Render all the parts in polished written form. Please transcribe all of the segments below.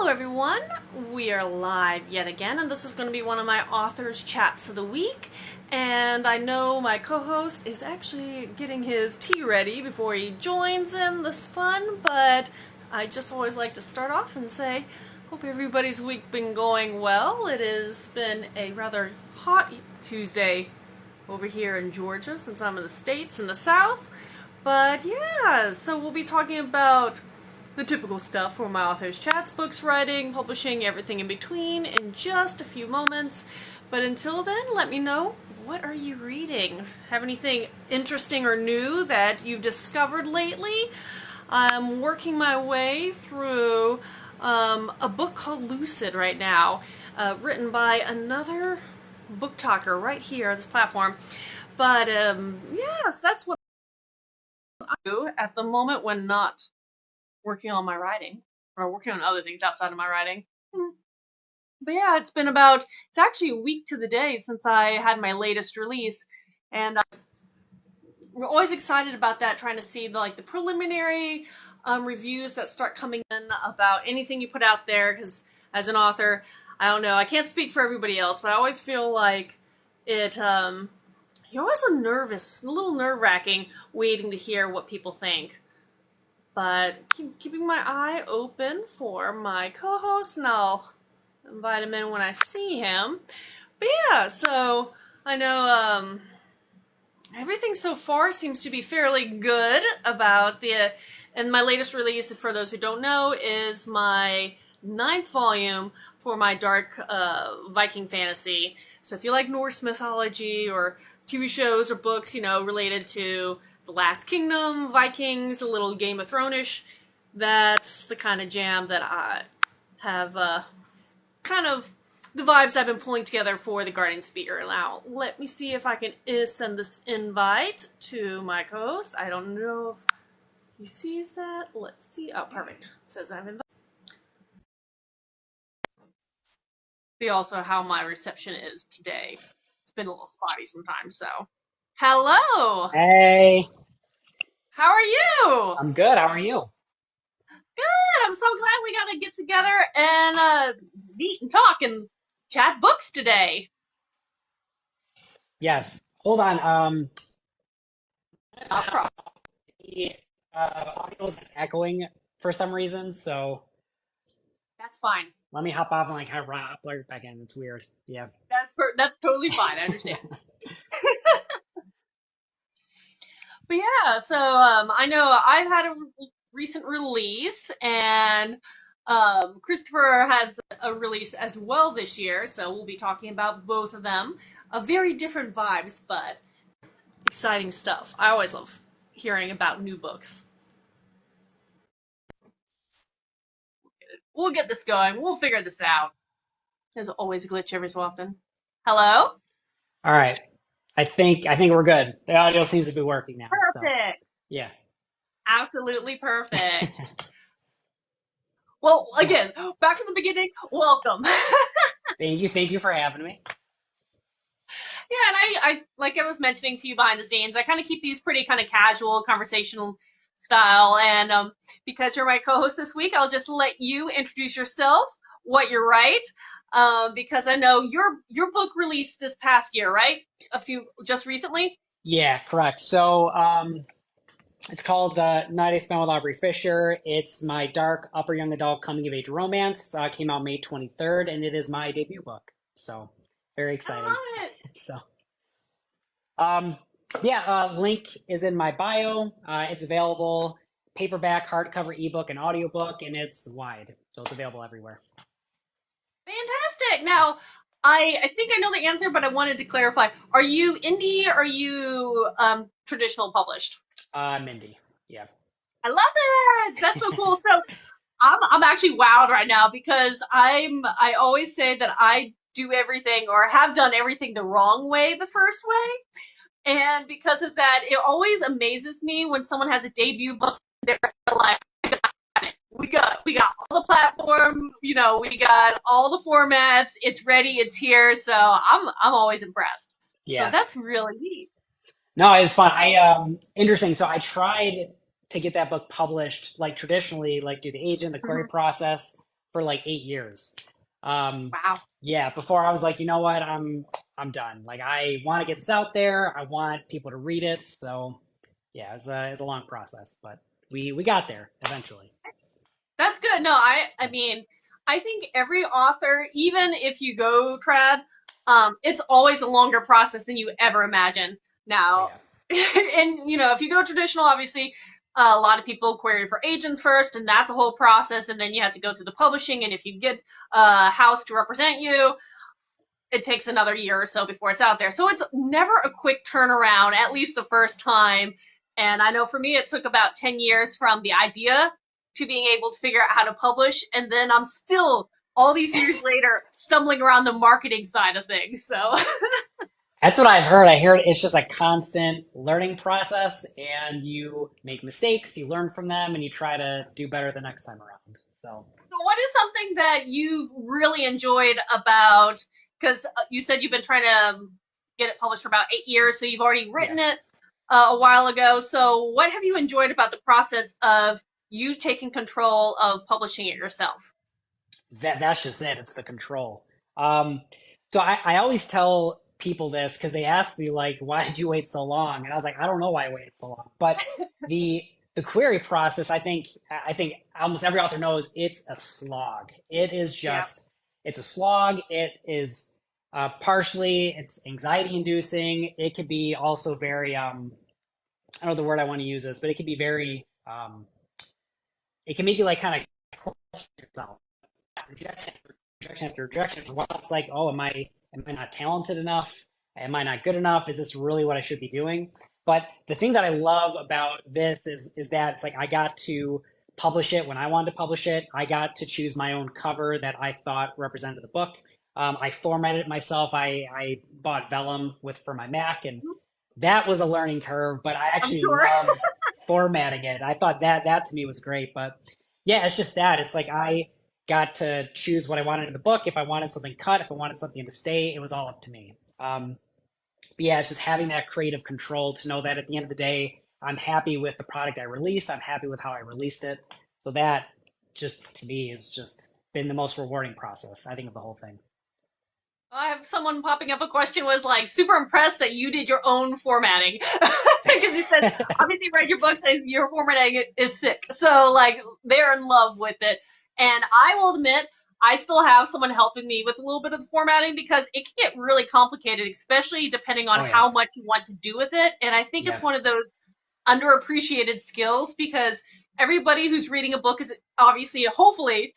everyone. We are live yet again, and this is going to be one of my author's chats of the week. And I know my co-host is actually getting his tea ready before he joins in this fun, but I just always like to start off and say, hope everybody's week been going well. It has been a rather hot Tuesday over here in Georgia, since I'm in the States in the South. But yeah, so we'll be talking about the typical stuff for my author's chats, books, writing, publishing, everything in between in just a few moments. But until then, let me know, what are you reading? Have anything interesting or new that you've discovered lately? I'm working my way through a book called Lucid right now, written by another book talker right here on this platform. But yes, that's what I do at the moment when not working on my writing, or working on other things outside of my writing. But yeah, it's actually a week to the day since I had my latest release, and we're always excited about that, trying to see the preliminary reviews that start coming in about anything you put out there, because as an author, I don't know, I can't speak for everybody else, but I always feel like it, you're always a little nerve-wracking, waiting to hear what people think. But keeping my eye open for my co-host, and I'll invite him in when I see him. But yeah, so I know everything so far seems to be fairly good about and my latest release, for those who don't know, is my 9th volume for my dark Viking fantasy. So if you like Norse mythology or TV shows or books, related to the Last Kingdom, Vikings, a little Game of Thrones-ish, that's the kind of jam that I have, kind of the vibes I've been pulling together for the Guardian Speaker. Now, let me see if I can send this invite to my co-host. I don't know if he sees that. Let's see. Oh, perfect. It says I'm invited. See also how my reception is today. It's been a little spotty sometimes, so. Hello! Hey, How are you? I'm good. How are you? Good! I'm so glad we got to get together and meet and talk and chat books today. Yes. Hold on. No problem. The audio is echoing for some reason, so That's fine. let me hop off and kind of upload back in. It's weird. Yeah. That's totally fine. I understand. But yeah, so I know I've had a recent release, and Christopher has a release as well this year, so we'll be talking about both of them. Very different vibes, but exciting stuff. I always love hearing about new books. We'll get this going. We'll figure this out. There's always a glitch every so often. Hello? All right. I think we're good. The audio seems to be working now. So, Perfect. yeah. Absolutely perfect. Well, again, back to the beginning, welcome. Thank you for having me. Yeah, and I like I was mentioning to you behind the scenes, I kind of keep these pretty kind of casual, conversational style, and because you're my co-host this week, I'll just let you introduce yourself, what you write, because I know your book released this past year, right? Just recently? Yeah, correct. So, it's called Night I Spent with Aubrey Fisher. It's my dark upper young adult coming of age romance. Came out May 23rd, and it is my debut book. So, very I exciting. love it. So, link is in my bio. It's available paperback, hardcover, ebook, and audiobook, and it's wide, so it's available everywhere. Fantastic. Now, I think I know the answer, but I wanted to clarify. Are you indie or are you traditional published? Mindy, yeah. I love it. That's so cool. So I'm actually wowed right now because I always say that I do everything or have done everything the wrong way the first way. And because of that, it always amazes me when someone has a debut book, they're like, we got all the platform, we got all the formats, it's ready, it's here. So I'm always impressed. Yeah. So that's really neat. No, it's fun. Interesting. So I tried to get that book published, like traditionally, like do the agent, the query process. for like 8 years. Um, Wow. yeah, before I was like, you know what, I'm done. Like I want to get this out there. I want people to read it. So yeah, it's a long process, but we got there eventually. That's good. No, I mean, I think every author, even if you go trad, it's always a longer process than you ever imagine. Oh Now, yeah. and if you go traditional, obviously, a lot of people query for agents first, and that's a whole process, and then you have to go through the publishing, and if you get a house to represent you, it takes another year or so before it's out there. So it's never a quick turnaround, at least the first time. And I know for me, it took about 10 years from the idea to being able to figure out how to publish. And then I'm still, all these years later, stumbling around the marketing side of things. So, That's what I've heard. I hear it's just a constant learning process, and you make mistakes, you learn from them, and you try to do better the next time around. So, what is something that you've really enjoyed about, because you said you've been trying to get it published for about 8 years, so you've already yeah, written it a while ago. So, what have you enjoyed about the process of you taking control of publishing it yourself? that's just it. It's the control. Um, so I always tell people this because they ask me like, why did you wait so long? And I was like, I don't know why I waited so long. But the the query process, I think almost every author knows it's a slog. It is Yeah. just it's a slog. It is partially it's anxiety inducing. It could be also very I don't know the word I want to use this, but it can be very it can make you like kind of question yourself rejection after rejection for a while. It's like, oh, am I not talented enough? Am I not good enough? Is this really what I should be doing? But the thing that I love about this is that it's like I got to publish it when I wanted to publish it. I got to choose my own cover that I thought represented the book. I formatted it myself. I bought vellum with for my Mac, and that was a learning curve. But I I'm actually sure. love formatting it. I thought that to me was great. But yeah, it's just that. It's like I got to choose what I wanted in the book. If I wanted something cut, if I wanted something to stay, it was all up to me. But yeah, it's just having that creative control to know that at the end of the day, I'm happy with the product I released. I'm happy with how I released it. So that just to me has just been the most rewarding process, I think, of the whole thing. I have someone popping up a question was like super impressed that you did your own formatting because you said obviously read your book says your formatting is sick, so like they're in love with it. And I will admit I still have someone helping me with a little bit of the formatting because it can get really complicated, especially depending on Oh yeah, how much you want to do with it. And I think it's yeah, one of those underappreciated skills because everybody who's reading a book is obviously hopefully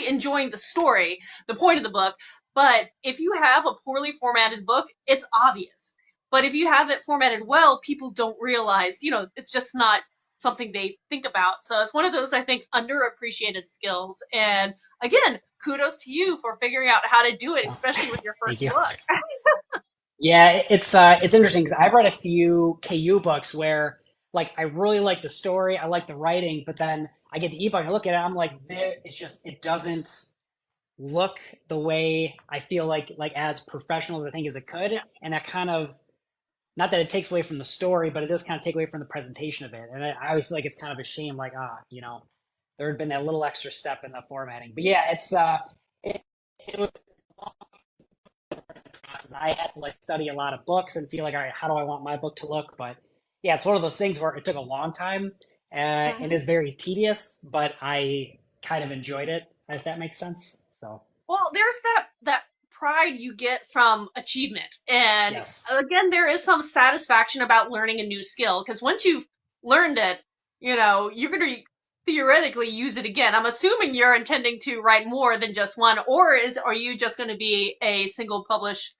enjoying the story, the point of the book. But if you have a poorly formatted book, it's obvious. But if you have it formatted well, people don't realize, it's just not something they think about. So it's one of those, I think, underappreciated skills. And again, kudos to you for figuring out how to do it, oh, especially with your first thank you. book. Yeah, it's interesting because I've read a few KU books where like I really like the story, I like the writing, but then I get the ebook, I look at it, I'm like, it's just it doesn't look the way I feel like as professional as I think as it could, Yeah. and that kind of not that it takes away from the story, but it does kind of take away from the presentation of it. And I always feel like it's kind of a shame, like there had been that little extra step in the formatting. But yeah, it was a long process. I had to like study a lot of books and feel like, all right, how do I want my book to look? But yeah, it's one of those things where it took a long time and Mhm. is very tedious, but I kind of enjoyed it, if that makes sense. So Well, there's that pride you get from achievement. And yes. again, there is some satisfaction about learning a new skill because once you've learned it, you're going to theoretically use it again. I'm assuming you're intending to write more than just one, or are you just going to be a single publish,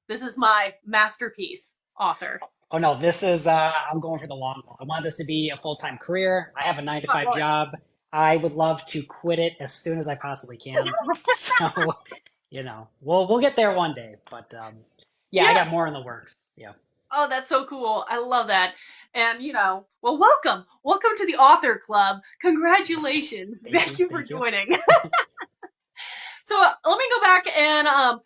this is my masterpiece author? Oh no, this is I'm going for the long haul. I want this to be a full-time career. I have a nine to Oh, five boy. job. I would love to quit it as soon as I possibly can. So, we'll get there one day. But yeah, I Yeah. got more in the works. Yeah. Oh, that's so cool. I love that. And, well, welcome. Welcome to the author club. Congratulations. Thank Thank you. you for Thank you. joining. So let me go back and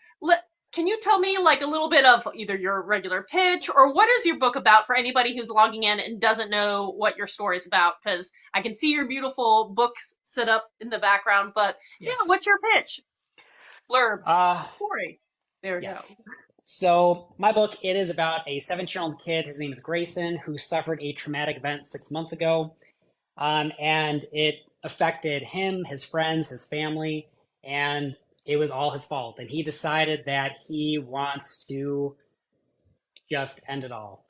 can you tell me like a little bit of either your regular pitch or what is your book about for anybody who's logging in and doesn't know what your story's about? Because I can see your beautiful books set up in the background, but yeah, Yes. what's your pitch? Blurb. Uh, Story. There we go. yes. So my book, it is about a 17-year-old kid. His name is Grayson, who suffered a traumatic event 6 months ago. And it affected him, his friends, his family, and it was all his fault. And he decided that he wants to just end it all.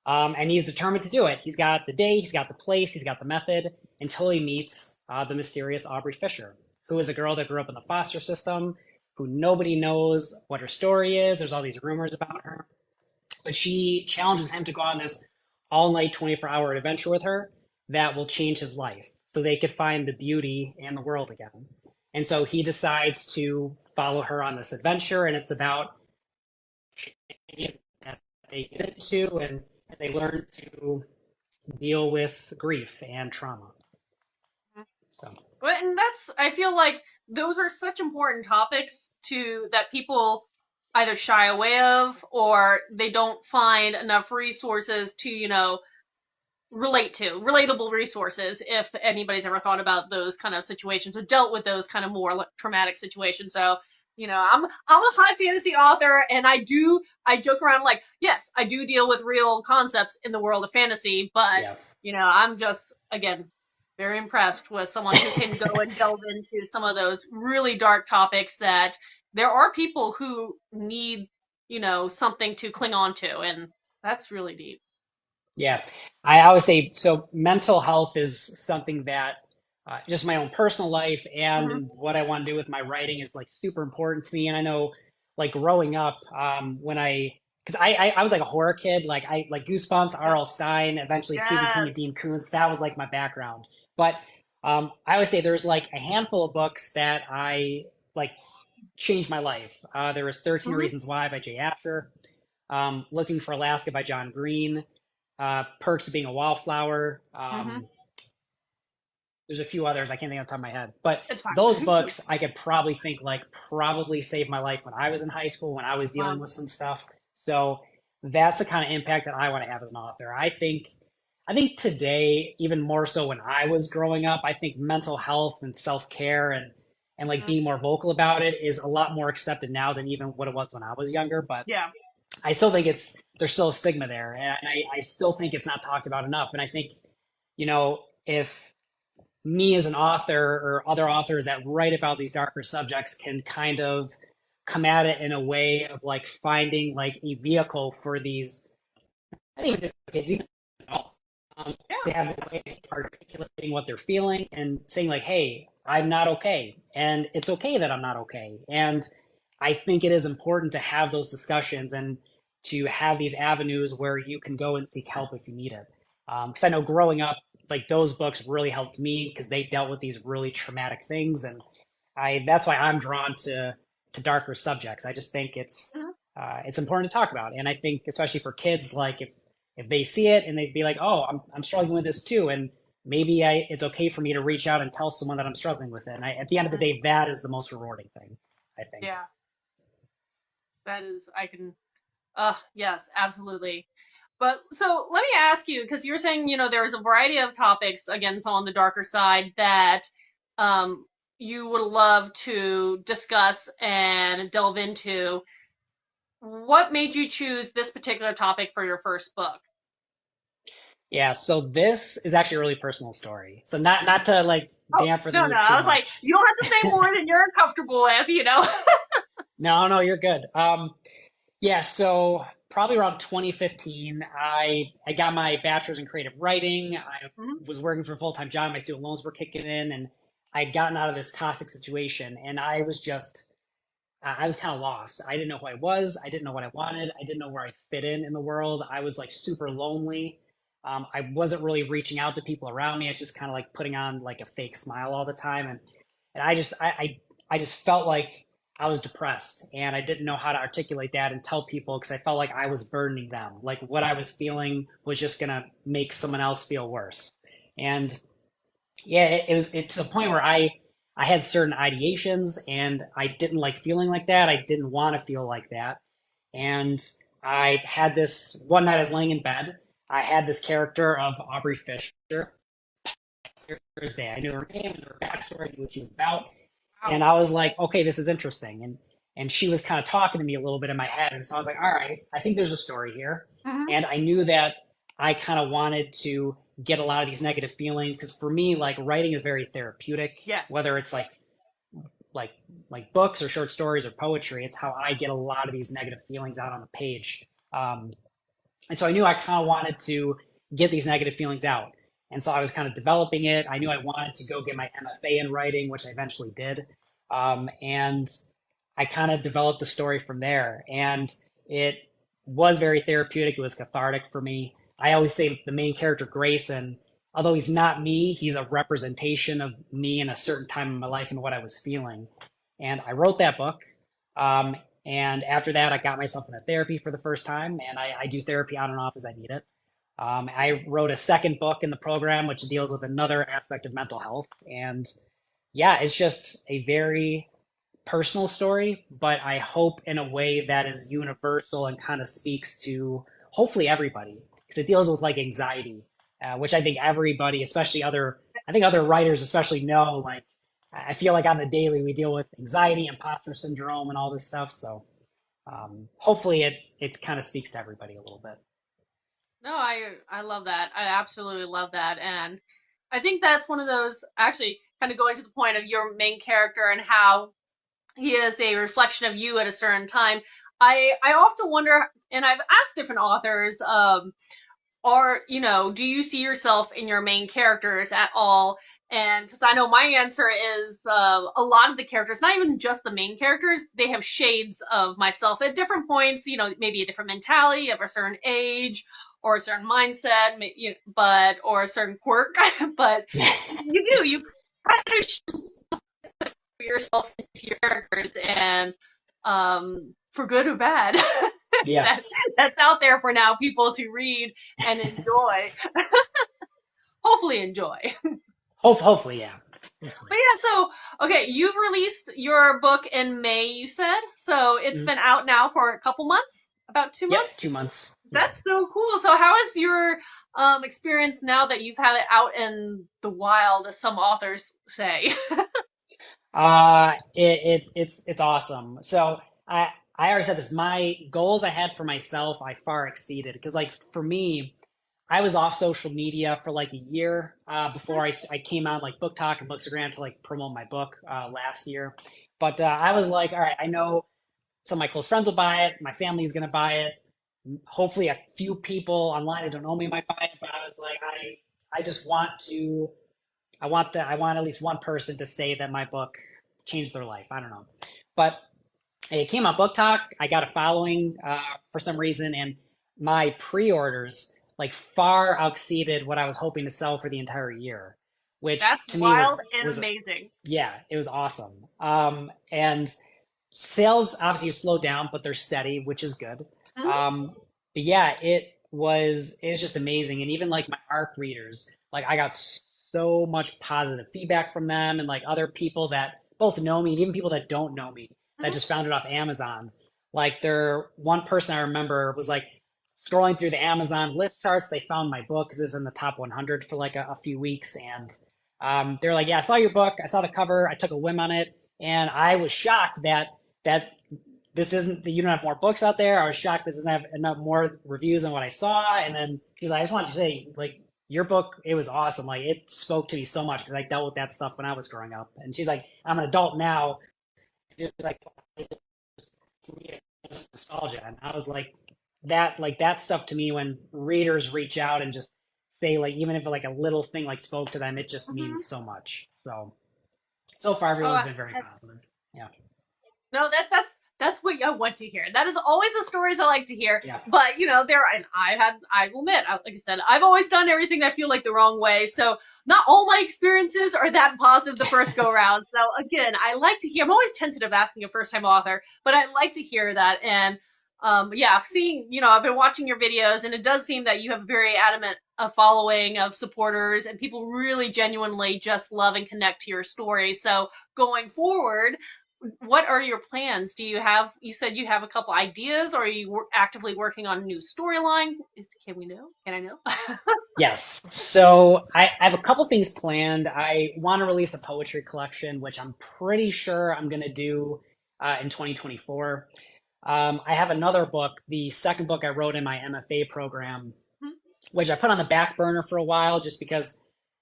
And he's determined to do it. He's got the day, he's got the place, he's got the method until he meets the mysterious Aubrey Fisher, who is a girl that grew up in the foster system, who nobody knows what her story is. There's all these rumors about her. But she challenges him to go on this all night, 24-hour adventure with her that will change his life so they could find the beauty in the world again. And so he decides to follow her on this adventure, and it's about that they get into and they learn to deal with grief and trauma. So, And that's, I feel like those are such important topics to that people either shy away of or they don't find enough resources to, relate to, relatable resources if anybody's ever thought about those kind of situations or dealt with those kind of more traumatic situations. So, I'm a high fantasy author and I joke around like, yes, I do deal with real concepts in the world of fantasy, but yeah. I'm just again very impressed with someone who can go and delve into some of those really dark topics that there are people who need, something to cling on to, and that's really deep. Yeah, I always say so. Mental health is something that just my own personal life Hmm. and what I want to do with my writing is like super important to me. And I know, like growing up, when because I was like a horror kid, like I like Goosebumps, R.L. Stein, eventually Stephen King and Yes. Dean Koontz. That was like my background. But I always say there's like a handful of books that I like changed my life. There was 13 Hmm. Reasons Why by Jay Asher, Looking for Alaska by John Green, Perks of Being a Wallflower. Hmm. There's a few others I can't think off the top of my head, but It's fine. those books I could probably think like probably saved my life when I was in high school when I was dealing Wow. with some stuff. So that's the kind of impact that I want to have as an author. I think today, even more so when I was growing up, I think mental health and self care and like Mhm. being more vocal about it is a lot more accepted now than even what it was when I was younger. But Yeah. I still think there's still a stigma there, and I still think it's not talked about enough. And I think, if me as an author or other authors that write about these darker subjects can kind of come at it in a way of like finding like a vehicle for these, I think just kids, even adults, Yeah. to have a way of articulating what they're feeling and saying like, "Hey, I'm not okay," and it's okay that I'm not okay. And I think it is important to have those discussions and to have these avenues where you can go and seek help if you need it. Because I know growing up, like those books really helped me because they dealt with these really traumatic things, and I that's why I'm drawn to darker subjects. I just think Mhm. it's important to talk about, and I think especially for kids, like if they see it and they'd be like, "Oh, I'm struggling with this too," and maybe it's okay for me to reach out and tell someone that I'm struggling with it. And at the end of the Mhm. day, that is the most rewarding thing, I think. Yeah. That is, I can, yes, absolutely. But so let me ask you, because you're saying, there's a variety of topics, again, so on the darker side, that um, you would love to discuss and delve into. What made you choose this particular topic for your first book? Yeah, so this is actually a really personal story. So not to like Oh, dampen the no, no. mood I too was like, much. you don't have to say more than you're comfortable with. No, no, you're good. Yeah, so probably around 2015, I got my bachelor's in creative writing. I Mhm. was working for a full-time job. My student loans were kicking in, and I'd gotten out of this toxic situation, and I was kind of lost. I didn't know who I was. I didn't know what I wanted. I didn't know where I fit in the world. I was like super lonely. I wasn't really reaching out to people around me. I was just kind of like putting on like a fake smile all the time, and I just felt like I was depressed, and I didn't know how to articulate that and tell people because I felt like I was burdening them. Like what I was feeling was just gonna make someone else feel worse. And yeah, it was it's to the point where I had certain ideations and I didn't like feeling like that. I didn't want to feel like that. And I had this one night I was laying in bed. I had this character of Aubrey Fisher. Thursday. I knew her name and her backstory, I knew what she was about. Wow. And I was like, okay, this is interesting. And she was kind of talking to me a little bit in my head. And so I was like, all right, I think there's a story here. Hmm. And I knew that I kind of wanted to get a lot of these negative feelings because for me, like writing is very therapeutic, Yes. whether it's like like books or short stories or poetry. It's how I get a lot of these negative feelings out on the page. Um, and so I knew I kind of wanted to get these negative feelings out. And so I was kind of developing it. I knew I wanted to go get my MFA in writing, which I eventually did. And I kind of developed the story from there. And it was very therapeutic. It was cathartic for me. I always say the main character, Grayson, although he's not me, he's a representation of me in a certain time in my life and what I was feeling. And I wrote that book. Um, and after that, I got myself into therapy for the first time, and I do therapy on and off as I need it. I wrote a second book in the program, which deals with another aspect of mental health. And yeah, it's just a very personal story, but I hope in a way that is universal and kind of speaks to hopefully everybody because it deals with like anxiety, which I think everybody, especially I think other writers especially know. Like, I feel like on the daily we deal with anxiety, imposter syndrome, and all this stuff. So hopefully it kind of speaks to everybody a little bit. No, I love that. I absolutely love that. And I think that's one of those, actually kind of going to the point of your main character and how he is a reflection of you at a certain time. I often wonder, and I've asked different authors, do you see yourself in your main characters at all? And because I know my answer is a lot of the characters, not even just the main characters, they have shades of myself at different points, maybe a different mentality of a certain age or a certain mindset, or a certain quirk, but you kind of yourself into your characters and for good or bad Yeah. that's out there for now people to read and enjoy. Hopefully enjoy. Hopefully, yeah. Hopefully. But yeah, so okay, you've released your book in May, you said, so it's Mhm. been out now for a couple months, about two Yep, months 2 months. Yeah. That's so cool. So how is your experience now that you've had it out in the wild, as some authors say? It's awesome. So I already said this. My goals I had for myself, I far exceeded because like for me, I was off social media for like a year before I came out like Book Talk and Bookstagram to like promote my book last year. But I was like, all right, I know some of my close friends will buy it. My family's gonna buy it. Hopefully, a few people online that don't know me might buy it. But I was like, I just want to. I want at least one person to say that my book changed their life. I don't know, but it came on Book Talk. I got a following for some reason, and my pre-orders like far exceeded what I was hoping to sell for the entire year, That's which to me wild and was amazing. yeah, it was awesome. And sales obviously slowed down, but they're steady, which is good. Mhm. Um, but yeah, it was just amazing, and even like my ARC readers, like I got so much positive feedback from them, and like other people that both know me, and even people that don't know me that Mhm. just found it off Amazon. Like there, one person I remember was like scrolling through the Amazon list charts. They found my book because it was in the top 100 for like a few weeks, and they're like, "Yeah, I saw your book. I saw the cover. I took a whim on it, and I was shocked that this isn't that you don't have more books out there. I was shocked this doesn't have enough more reviews than what I saw." And then she was like, "I just wanted to say, like, your book, it was awesome. Like, it spoke to me so much because I dealt with that stuff when I was growing up." And she's like, "I'm an adult now." She's like, nostalgia, and I was like that stuff to me when readers reach out and just say like even if like a little thing like spoke to them, it just Mhm. means so much. So far Oh, everyone's been very positive. Yeah. no, that's what I want to hear. That is always the stories I like to hear. Yeah. But and I will admit, like I said, I've always done everything I feel like the wrong way. So not all my experiences are that positive the first go round. So again, I like to hear. I'm always tentative asking a first time author, but I like to hear that. And yeah, seeing I've been watching your videos, and it does seem that you have a very adamant a following of supporters, and people really genuinely just love and connect to your story. So going forward, what are your plans? You said you have a couple ideas, or are you actively working on a new storyline? Can we know? Can I know? Yes. So I have a couple things planned. I want to release a poetry collection, which I'm pretty sure I'm going to do in 2024. I have another book, the second book I wrote in my MFA program, which I put on the back burner for a while just because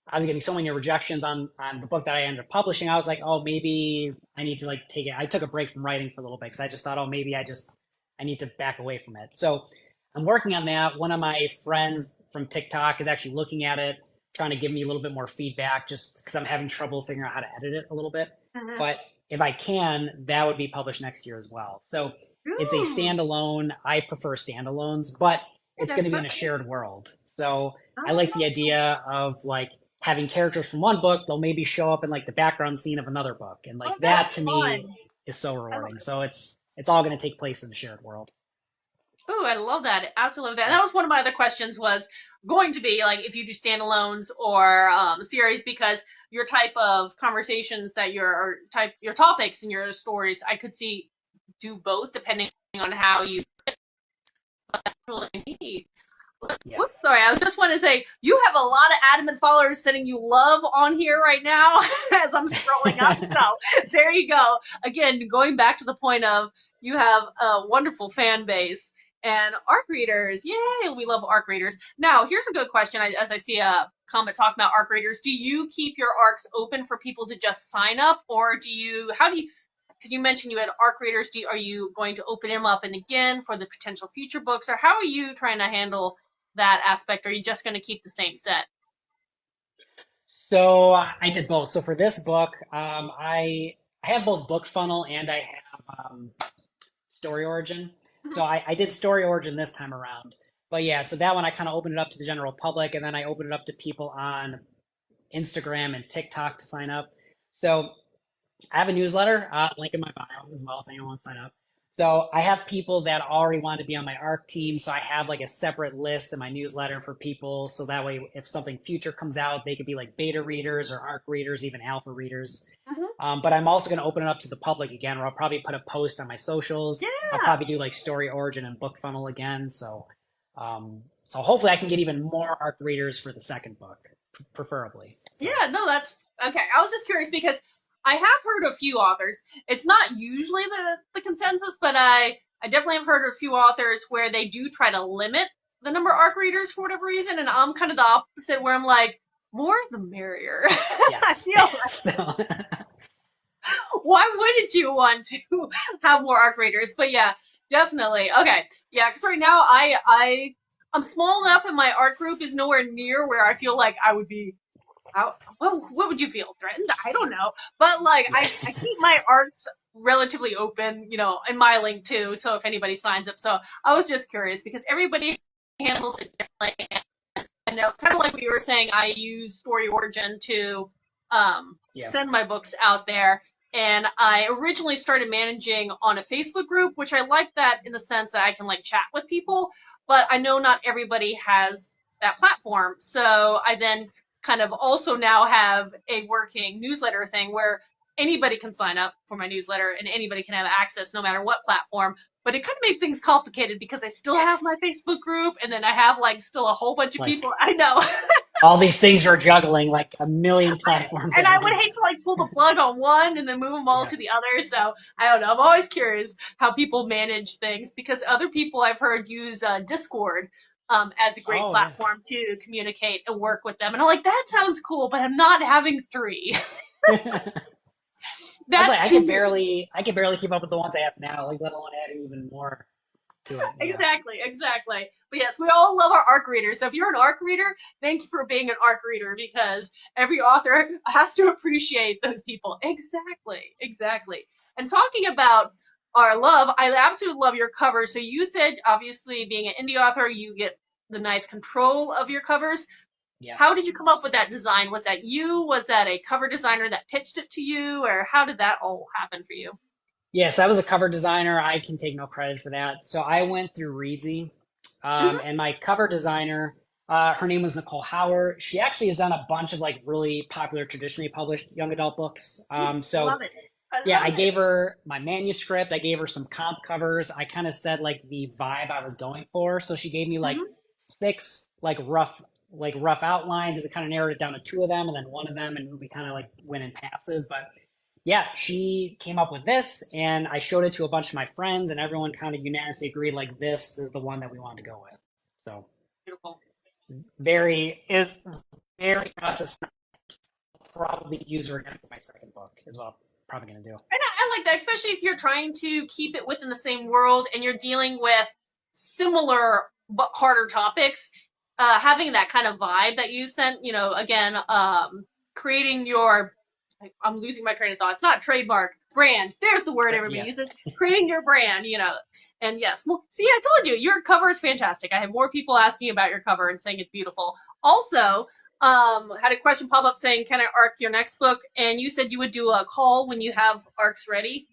I was getting so many rejections on the book that I ended up publishing. I was like, oh, maybe I need to like take it. I took a break from writing for a little bit because I just thought, oh, maybe I need to back away from it. So I'm working on that. One of my friends from TikTok is actually looking at it, trying to give me a little bit more feedback just because I'm having trouble figuring out how to edit it a little bit. Mhm. But if I can, that would be published next year as well. So it's a Ooh, standalone. I prefer standalones, but it's going that's to be in a perfect. shared world. So I like the Oh, idea of like having characters from one book, they'll maybe show up in like the background scene of another book. And like oh, that that's to me fun. is so I love rewarding. it. So it's all going to take place in the shared world. Ooh, I love that. Absolutely love that. And Yeah. that was one of my other questions was going to be like if you do standalones or series because your type of conversations that your topics and your stories I could see do both depending on how you really need. Yeah. Whoops, sorry. I was just want to say you have a lot of adamant followers sending you love on here right now as I'm scrolling up. So there you go. Again, going back to the point of you have a wonderful fan base and arc readers. Yay, we love arc readers. Now, here's a good question. As I see a comment talking about arc readers, do you keep your arcs open for people to just sign up, or how do you? Because you mentioned you had arc readers. Are you going to open them up and again for the potential future books, or how are you trying to handle that aspect? Or are you just going to keep the same set? So I did both. So for this book, I have both book funnel and I have story origin. So I did story origin this time around. But yeah, so that one I kind of opened it up to the general public, and then I opened it up to people on Instagram and TikTok to sign up. So I have a newsletter, link in my bio as well if anyone wants to sign up. So I have people that already want to be on my ARC team. So I have like a separate list in my newsletter for people. So that way, if something future comes out, they could be like beta readers or ARC readers, even alpha readers. Mm-hmm. But I'm also going to open it up to the public again, where I'll probably put a post on my socials. I'll Yeah. probably do like story origin and book funnel again. So hopefully I can get even more ARC readers for the second book, preferably. So Yeah, no, that's okay. I was just curious because I have heard a few authors. It's not usually the consensus, but I definitely have heard of a few authors where they do try to limit the number of arc readers for whatever reason, and I'm kind of the opposite where I'm like, more the merrier. I yes. feel like so why wouldn't you want to have more arc readers? But yeah, definitely. Okay. Yeah, because right now I'm small enough and my art group is nowhere near where I feel like I would be what would you feel? Threatened? I don't know. But like yeah. I keep my arts relatively open, in my link too, so if anybody signs up. So I was just curious because everybody handles it differently. I know kind of like what you were saying, I use Story Origin to Yeah. send my books out there. And I originally started managing on a Facebook group, which I like that in the sense that I can like chat with people, but I know not everybody has that platform. So I then kind of also now have a working newsletter thing where anybody can sign up for my newsletter and anybody can have access no matter what platform. But it kind of made things complicated because I still have my Facebook group and then I have like still a whole bunch It's of like people I know. all these things are juggling like a million platforms And at I would once. hate to like pull the plug on one and then move them all Yeah. to the other. So I don't know. I'm always curious how people manage things because other people I've heard use Discord as a great Oh yeah. platform to communicate and work with them. And I'm like, that sounds cool, but I'm not having three. I was like, That's too I can barely keep up with the ones I have now, like let alone adding even more to it. Yeah. exactly, exactly. But yes, we all love our ARC readers. So if you're an ARC reader, thank you for being an ARC reader because every author has to appreciate those people. Exactly, exactly. And talking about our love, I absolutely love your covers. So you said, obviously, being an indie author, you get the nice control of your covers. Yeah. How did you come up with that design? Was that you? Was that a cover designer that pitched it to you? Or how did that all happen for you? Yes, I was a cover designer. I can take no credit for that. So I went through Reedsy, Hmm. and my cover designer. Her name was Nicole Howard. She actually has done a bunch of like really popular traditionally published young adult books. So Love it. I yeah, love I it. gave her my manuscript. I gave her some comp covers. I kind of said like the vibe I was going for. So she gave me like Hmm. six like rough outlines, and we kind of narrowed it down to two of them, and then one of them, and we kind of like went in passes. But yeah, she came up with this, and I showed it to a bunch of my friends, and everyone kind of unanimously agreed like this is the one that we wanted to go with. So Beautiful. very is very process. Probably use her again for my second book is what I'm probably gonna do. And I like that, especially if you're trying to keep it within the same world and you're dealing with similar but harder topics. Having that kind of vibe that you sent, again, creating your, I'm losing my train of thought. It's not trademark, brand. There's the word everybody Yeah. uses. Creating your brand. And yes, well, see, I told you, your cover is fantastic. I have more people asking about your cover and saying it's beautiful. Also, had a question pop up saying, "Can I arc your next book?" And you said you would do a call when you have arcs ready.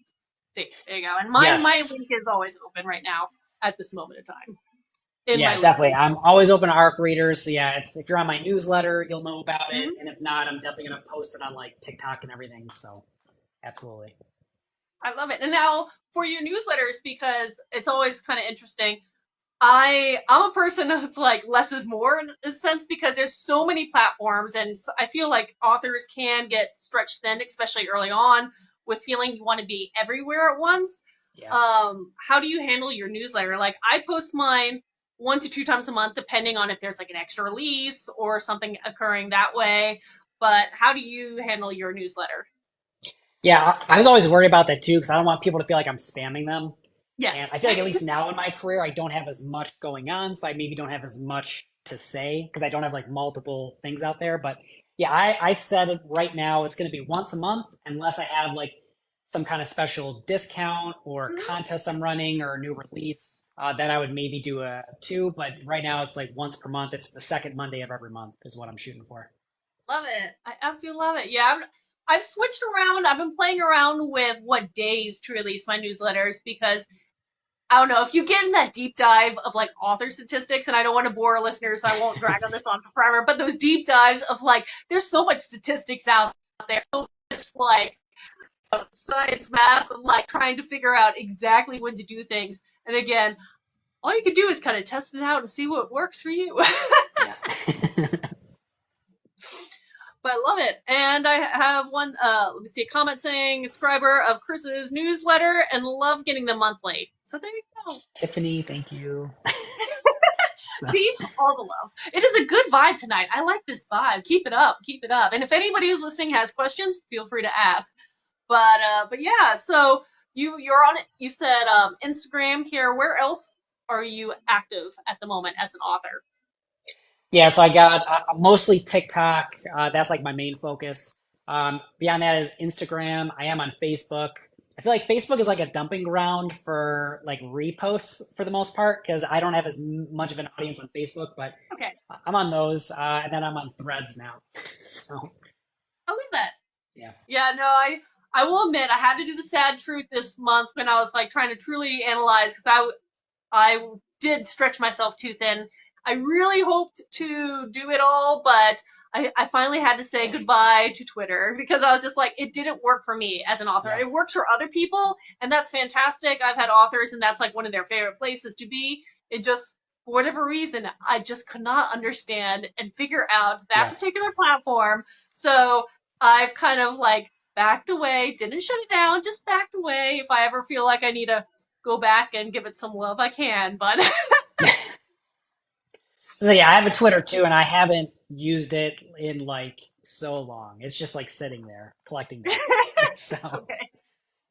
See, there you go. And my Yes. link is always open right now at this moment in time in my Yeah, link definitely. tree. I'm always open to ARC readers. So yeah, it's if you're on my newsletter, you'll know about it. Hmm. And if not, I'm definitely gonna post it on like TikTok and everything. So absolutely. I love it. And now for your newsletters, because it's always kind of interesting. I'm a person who's like less is more in a sense because there's so many platforms and I feel like authors can get stretched thin, especially early on, with feeling you want to be everywhere at once. Yeah. How do you handle your newsletter? Like I post mine 1 to 2 times a month, depending on if there's like an extra release or something occurring that way. But how do you handle your newsletter? Yeah, I was always worried about that too because I don't want people to feel like I'm spamming them. And Yes. I feel like at least now in my career, I don't have as much going on, so I maybe don't have as much to say because I don't have like multiple things out there. But yeah, I said it right now it's going to be once a month unless I have like some kind of special discount or Mhm. contest I'm running or a new release. Then I would maybe do a two, but right now it's like once per month. It's the second Monday of every month is what I'm shooting for. Love it. I absolutely love it. Yeah, I've switched around. I've been playing around with what days to release my newsletters because I don't know if you get in that deep dive of like author statistics, and I don't want to bore listeners, so I won't drag on this on forever. But those deep dives of like, there's so much statistics out there, so much like science, math, and like trying to figure out exactly when to do things. And again, all you can do is kind of test it out and see what works for you. Yeah. But I love it. And I have one, let me see, a comment saying, subscriber of Chris's newsletter and love getting them monthly. So there you go. Tiffany, thank you. So, See, all the love. It is a good vibe tonight. I like this vibe. Keep it up. Keep it up. And if anybody who's listening has questions, feel free to ask. But yeah, so you're on it. You said Instagram here. Where else are you active at the moment as an author? yeah, so I got mostly TikTok. That's like my main focus. Beyond that is Instagram. I am on Facebook. I feel like Facebook is like a dumping ground for like reposts for the most part because I don't have as much of an audience on Facebook, but Okay, I'm on those, and then I'm on Threads now. So I love that. yeah, Yeah, no, I will admit I had to do the sad truth this month when I was like trying to truly analyze because I did stretch myself too thin. I really hoped to do it all, but I finally had to say goodbye to Twitter because I was just like, it didn't work for me as an author. yeah, It works for other people, and that's fantastic. I've had authors, and that's like one of their favorite places to be. It just, for whatever reason, I just could not understand and figure out that yeah, particular platform. So I've kind of like backed away, didn't shut it down, just backed away. If I ever feel like I need to go back and give it some love, I can. But so yeah. I have a Twitter too, and I haven't used it in like so long. It's just like sitting there collecting dust. it's So okay.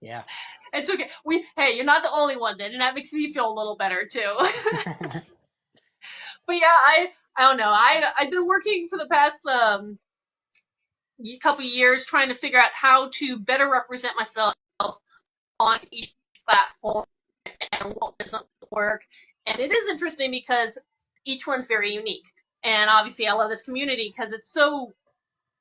yeah. It's okay. Hey, you're not the only one then, and that makes me feel a little better too. But yeah, I don't know. I've been working for the past couple years trying to figure out how to better represent myself on each platform and what doesn't work. And it is interesting because each one's very unique. And obviously, I love this community because it's so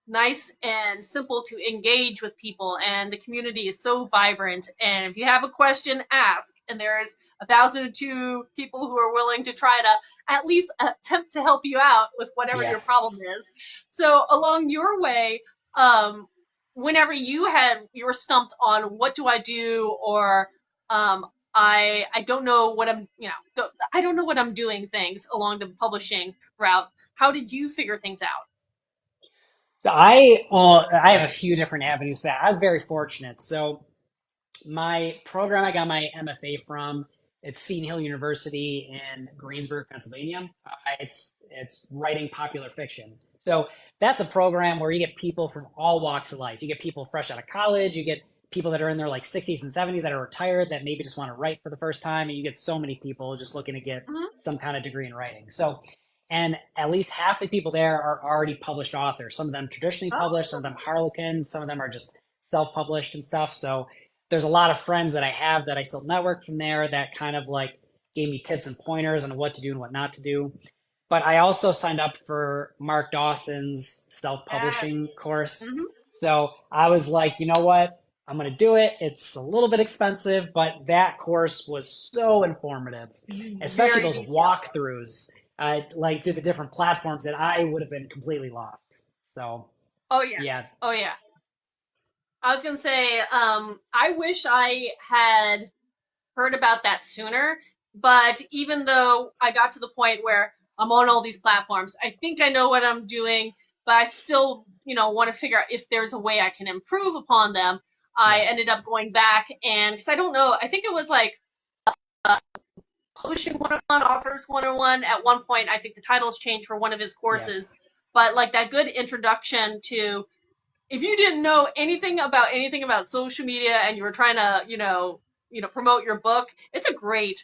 nice and simple to engage with people, and the community is so vibrant. And if you have a question, ask. And there's 1,002 people who are willing to try to at least attempt to help you out with whatever Yeah. your problem is. So along your way, whenever you were stumped on what do I do, or I don't know what I don't know what I'm doing things along the publishing route. How did you figure things out? So I have a few different avenues for that. I was very fortunate. So my program, I got my MFA from, it's Seton Hill University in Greensburg, Pennsylvania. It's writing popular fiction. So that's a program where you get people from all walks of life. You get people fresh out of college. You get people that are in their like 60s and 70s that are retired that maybe just want to write for the first time. And you get so many people just looking to get Mhm. some kind of degree in writing. So, and at least half the people there are already published authors. Some of them traditionally published, some of them Harlequins, some of them are just self-published and stuff. So there's a lot of friends that I have that I still network from there that kind of like gave me tips and pointers on what to do and what not to do. But I also signed up for Mark Dawson's Yeah. self-publishing course. Hmm. So I was like, you know what? I'm going to do it. It's a little bit expensive, but that course was so informative, especially Very those detailed. walkthroughs, like through the different platforms that I would have been completely lost. So Oh yeah. yeah, Oh yeah. I was gonna say, I wish I had heard about that sooner. But even though I got to the point where I'm on all these platforms, I think I know what I'm doing, but I still, want to figure out if there's a way I can improve upon them. I yeah, ended up going back, and because I don't know, I think it was like Publishing 101, Authors 101. At one point, I think the titles changed for one of his yeah. courses, but like that good introduction to, if you didn't know anything about social media and you were trying to, promote your book, it's a great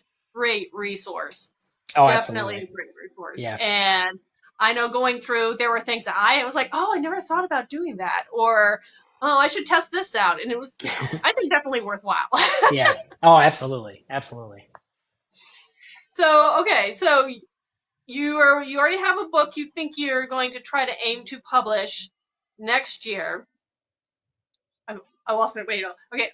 resource. Oh, Definitely absolutely. a great resource. Yeah. And I know going through, there were things that I was like, oh, I never thought about doing that, or oh, I should test this out, and it was, I think, definitely worthwhile. Yeah. Oh, absolutely. Absolutely. So okay, so you already have a book you think you're going to try to aim to publish next year. I lost my wait. No. Okay.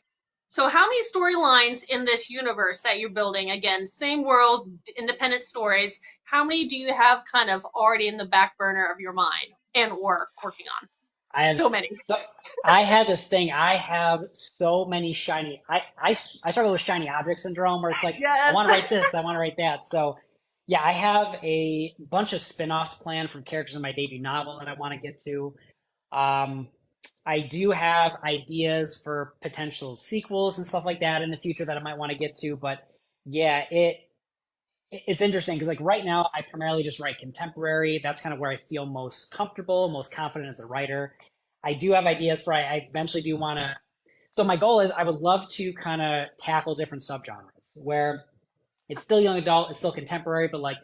So how many storylines in this universe that you're building? Again, same world, independent stories. How many do you have kind of already in the back burner of your mind and or working on? I have So many. so I had this thing. I have so many shiny. I struggle with shiny object syndrome where it's like I want to Yes. write this, I want to write that. So yeah, I have a bunch of spin-offs planned from characters in my debut novel that I want to get to. Um, I do have ideas for potential sequels and stuff like that in the future that I might want to get to. But yeah, it's interesting because like right now I primarily just write contemporary. That's kind of where I feel most comfortable, most confident as a writer. I do have ideas for I eventually do want to. So my goal is I would love to kind of tackle different subgenres where it's still young adult, it's still contemporary, but like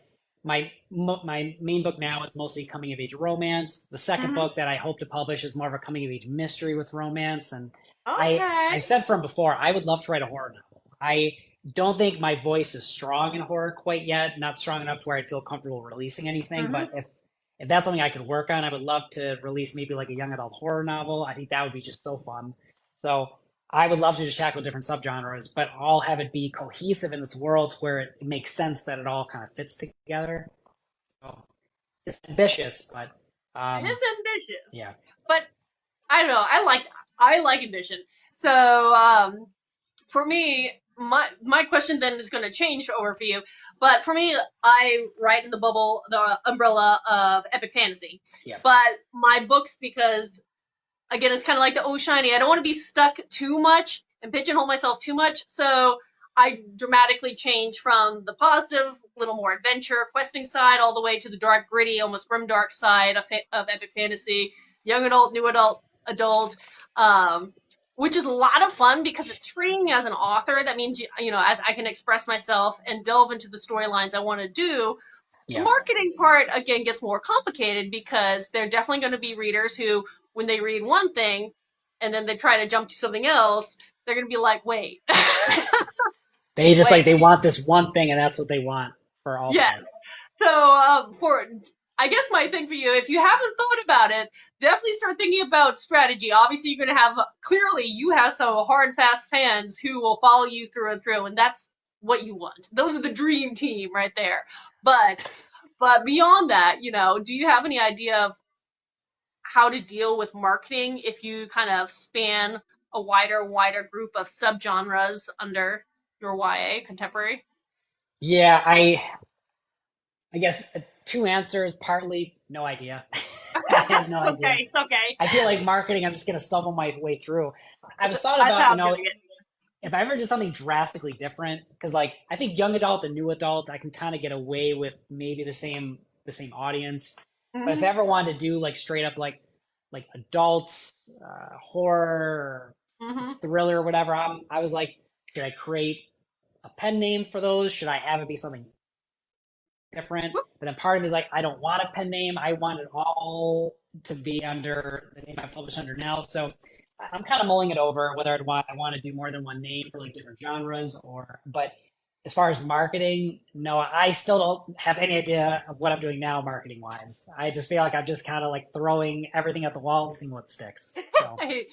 my main book now is mostly coming of age romance. The second Hmm. book that I hope to publish is more of a coming of age mystery with romance. And Okay. I've said from before I would love to write a horror novel. I don't think my voice is strong in horror quite yet, not strong enough to where I'd feel comfortable releasing anything. Hmm. But if that's something I could work on, I would love to release maybe like a young adult horror novel. I think that would be just so fun. So I would love to just tackle different subgenres, but all have it be cohesive in this world where it makes sense that it all kind of fits together. So it's ambitious, but It um, is ambitious, yeah, but I don't know. I like ambition. So for me, my question then is going to change over for you. But for me, I write in the umbrella of epic fantasy. yeah, But my books, because again, it's kind of like the oh shiny. I don't want to be stuck too much and pigeonhole myself too much. So I dramatically change from the positive, little more adventure, questing side, all the way to the dark, gritty, almost grimdark side of epic fantasy, young adult, new adult, um, which is a lot of fun because it's freeing as an author. That means, as I can express myself and delve into the storylines I want to do. The yeah. marketing part, again, gets more complicated because there are definitely going to be readers who, when they read one thing and then they try to jump to something else, they're going to be like, wait, They just like wait. they want this one thing, and that's what they want for all Yes. parts. So, for I guess my thing for you, if you haven't thought about it, definitely start thinking about strategy. Obviously, you're going to have, clearly, you have some hard and fast fans who will follow you through and through, and that's what you want. Those are the dream team right there. But beyond that, do you have any idea of how to deal with marketing if you kind of span a wider group of subgenres under your YA contemporary? Yeah, I guess two answers. Partly, no idea. I have no idea. Okay, okay. I feel like marketing, I'm just gonna stumble my way through. I was thought That's about, how I'm doing it. if I ever did something drastically different, because like I think young adult and new adult, I can kind of get away with maybe the same audience. But if I Hmm. ever wanted to do like straight up like adults, horror, Hmm. thriller, or whatever, I was like, should I create a pen name for those? Should I have it be something different? But then part of me is like, I don't want a pen name. I want it all to be under the name I publish under now. So I'm kind of mulling it over whether I want to do more than one name for like different genres or. But as far as marketing, no, I still don't have any idea of what I'm doing now marketing wise. I just feel like I'm just kind of like throwing everything at the wall and seeing what sticks. So Hey,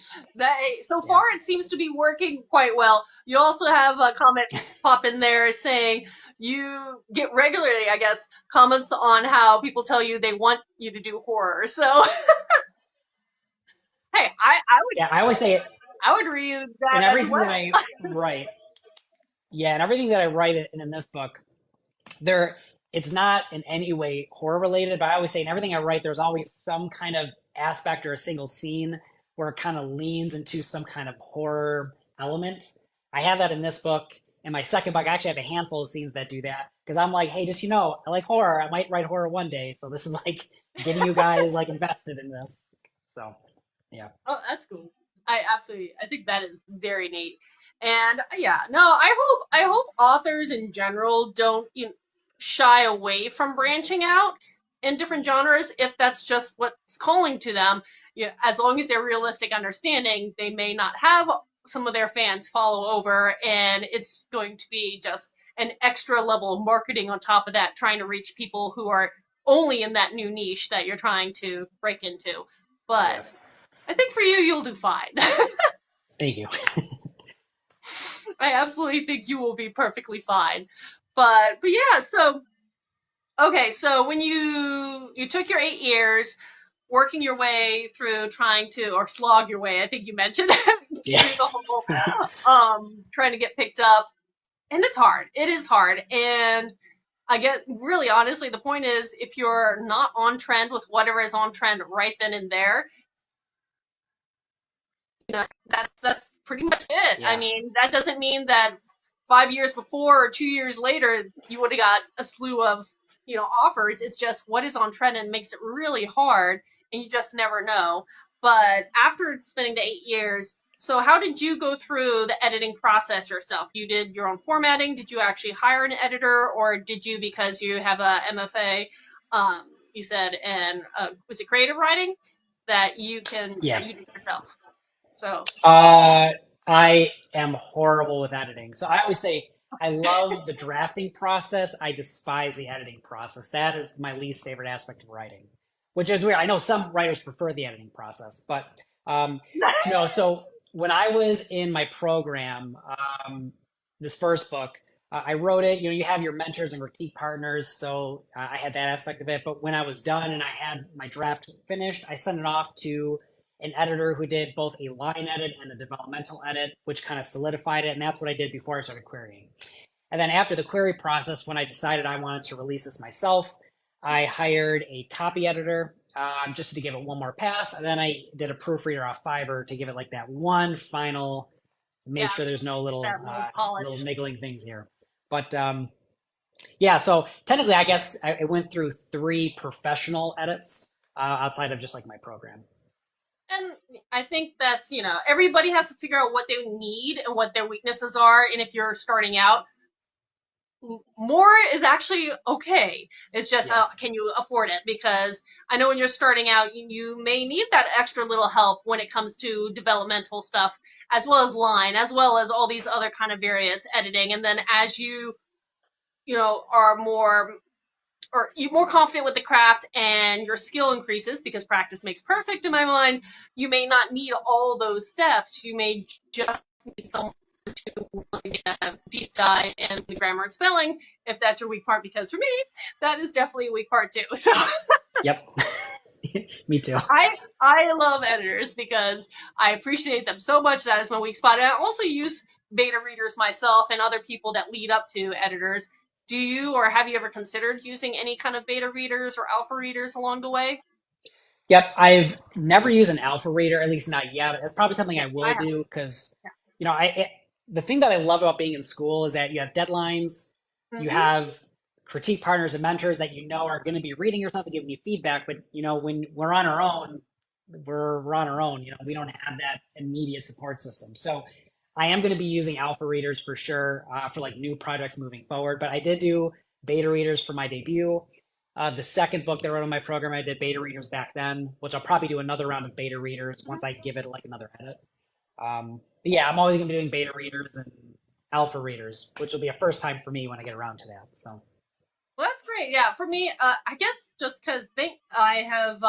so yeah. far it seems to be working quite well. You also have a comment pop in there saying you get regularly, I guess, comments on how people tell you they want you to do horror. So, hey, Yeah, I always say it I would read in that as everything that well. I write. Yeah, and everything that I write in this book, there it's not in any way horror related, but I always say in everything I write there's always some kind of aspect or a single scene where it kind of leans into some kind of horror element. I have that in this book. In my second book I actually have a handful of scenes that do that because I'm like, hey, just I like horror. I might write horror one day, so this is like getting you guys like invested in this. So yeah. Oh, that's cool. I think that is very neat. And yeah, no, I hope authors in general don't shy away from branching out in different genres if that's just what's calling to them. As long as they're realistic understanding, they may not have some of their fans follow over, and it's going to be just an extra level of marketing on top of that, trying to reach people who are only in that new niche that you're trying to break into. Yeah. But I think for you, you'll do fine. Thank you. I absolutely think you will be perfectly fine. But yeah, so okay, so when you took your 8 years working your way through trying to or slog your way, I think you mentioned Yeah. through the whole trying to get picked up, and it's hard. It is hard, and I get really honestly the point is if you're not on trend with whatever is on trend right then and there, that's pretty much it. I Yeah. mean, that doesn't mean that 5 years before or 2 years later you would have got a slew of offers. It's just what is on trend and makes it really hard, and you just never know. But after spending the 8 years, so how did you go through the editing process yourself? You did your own formatting. Did you actually hire an editor, or did you because you have a MFA? You said, and was it creative writing that Yeah. you did yourself? So Uh, I am horrible with editing. So I always say I love the drafting process. I despise the editing process. That is my least favorite aspect of writing, which is weird. I know some writers prefer the editing process, but um, no. So when I was in my program, this first book, I wrote it. You have your mentors and critique partners, so I had that aspect of it. But when I was done and I had my draft finished, I sent it off to an editor who did both a line edit and a developmental edit, which kind of solidified it. And that's what I did before I started querying. And then after the query process, when I decided I wanted to release this myself, I hired a copy editor just to give it one more pass. And then I did a proofreader off Fiverr to give it like that one final, yeah, make sure there's no get little that little little polish. niggling things here. But yeah, so technically, I guess I went through 3 professional edits outside of just like my program. And I think that's, everybody has to figure out what they need and what their weaknesses are. And if you're starting out, more is actually okay. It's just Yeah. can you afford it? Because I know when you're starting out, you may need that extra little help when it comes to developmental stuff, as well as line, as well as all these other kind of various editing. And then as you are more or you're more confident with the craft and your skill increases because practice makes perfect in my mind. You may not need all those steps. You may just need someone to really get a deep dive in the grammar and spelling if that's your weak part, because for me, that is definitely a weak part too. So Yep. Me too. I love editors because I appreciate them so much. That is my weak spot. And I also use beta readers myself and other people that lead up to editors. Do you, or have you ever considered using any kind of beta readers or alpha readers along the way? Yep, I've never used an alpha reader, at least not yet. It's probably something I I will have. do because, the thing that I love about being in school is that you have deadlines, you Mm-hmm. have critique partners and mentors that you know are going to be reading your stuff and giving you feedback. But when we're on our own, we're on our own. We don't have that immediate support system. So I am going to be using alpha readers for sure for like new projects moving forward. But I did do beta readers for my debut. The second book that I wrote in my program, I did beta readers back then, which I'll probably do another round of beta readers once I give it like another edit. But yeah, I'm always going to be doing beta readers and alpha readers, which will be a first time for me when I get around to that. So Well, that's great. Yeah, for me, I guess just because I have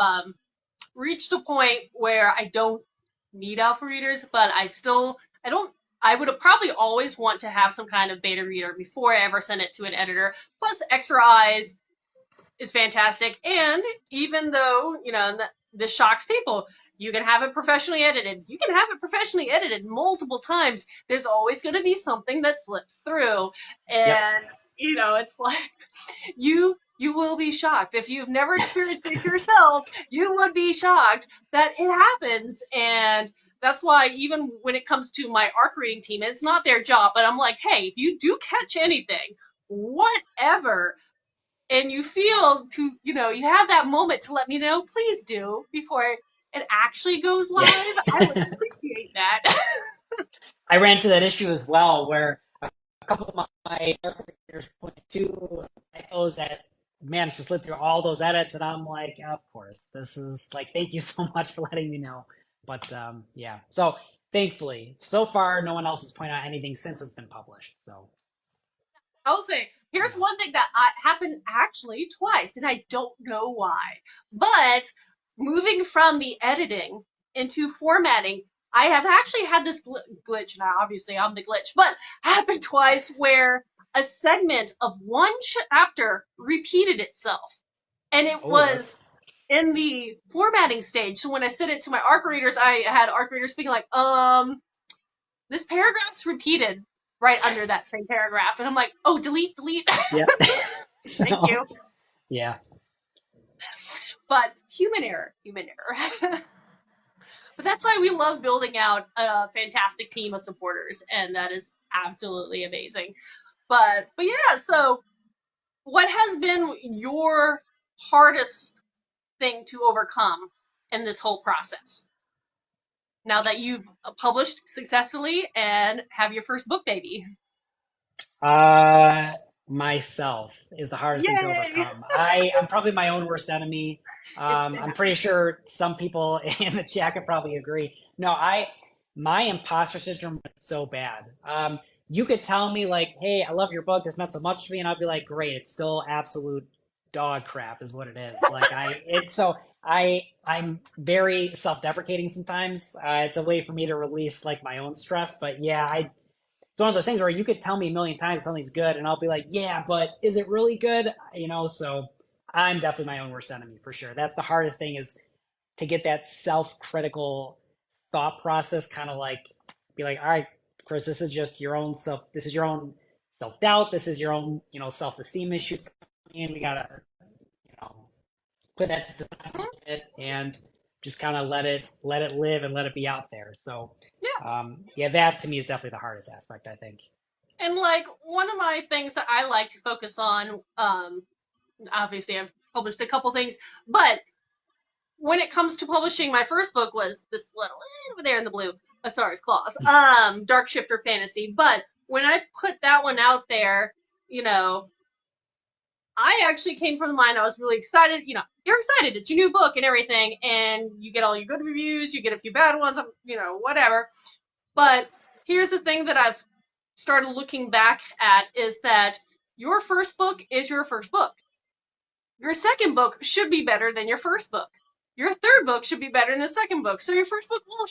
reached a point where I don't need alpha readers, but I don't, I would probably always want to have some kind of beta reader before I ever send it to an editor. Plus, extra eyes is fantastic. And even though, this shocks people, you can have it professionally edited. You can have it professionally edited multiple times. There's always going to be something that slips through. yep. And, it's like, you will be shocked. If you've never experienced it yourself, you would be shocked that it happens. And that's why even when it comes to my ARC reading team, it's not their job, but I'm like, hey, if you do catch anything, whatever, and you feel you have that moment to let me know, please do before it actually goes live. Yeah. I would appreciate that. I ran into that issue as well where a couple of my characters pointed to typos that managed to slip through all those edits, and I'm like, of course, this is like, thank you so much for letting me know. But yeah, so thankfully, so far, no one else has pointed out anything since it's been published. So I'll say, here's yeah. one thing that happened actually twice, and I don't know why. But moving from the editing into formatting, I have actually had this glitch. Now, obviously, I'm the glitch, but happened twice where a segment of one chapter repeated itself. And it Oh, was that's in the formatting stage. So when I sent it to my ARC readers, I had ARC readers being like, this paragraph's repeated right under that same paragraph. And I'm like, oh, delete, delete. yeah. Thank So you. yeah. But human error, human error. But that's why we love building out a fantastic team of supporters, and that is absolutely amazing. But yeah, so what has been your hardest thing to overcome in this whole process? Now that you've published successfully and have your first book baby. Uh, Myself is the hardest thing to Yay! overcome. I'm probably my own worst enemy. It I'm pretty sure some people in the chat could probably agree. No, my imposter syndrome is so bad. You could tell me like, "Hey, I love your book. This meant so much to me," and I'd be like, "Great, it's still absolute dog crap, is what it is." I'm very self-deprecating sometimes. It's a way for me to release like my own stress. But yeah, it's one of those things where you could tell me a million times something's good, and I'll be like, yeah, but is it really good? So I'm definitely my own worst enemy for sure. That's the hardest thing, is to get that self-critical thought process, kind of like be like, all right, Chris, this is your own self-doubt. This is your own, self-esteem issues coming in. We gotta, you know, put that to the side a bit and just kind of let it live and let it be out there. So Yeah. yeah, that to me is definitely the hardest aspect, I think. And like one of my things that I like to focus on, obviously I've published a couple things, but when it comes to publishing, my first book was this little over there in the blue, A Star's Claws, Dark Shifter Fantasy. But when I put that one out there, I actually came from the mind, I was really excited. You're excited, it's your new book and everything, and you get all your good reviews, you get a few bad ones, whatever. But here's the thing that I've started looking back at is that your first book is your first book. your second book should be better than your first book. Your third book should be better than the second book. So your first book will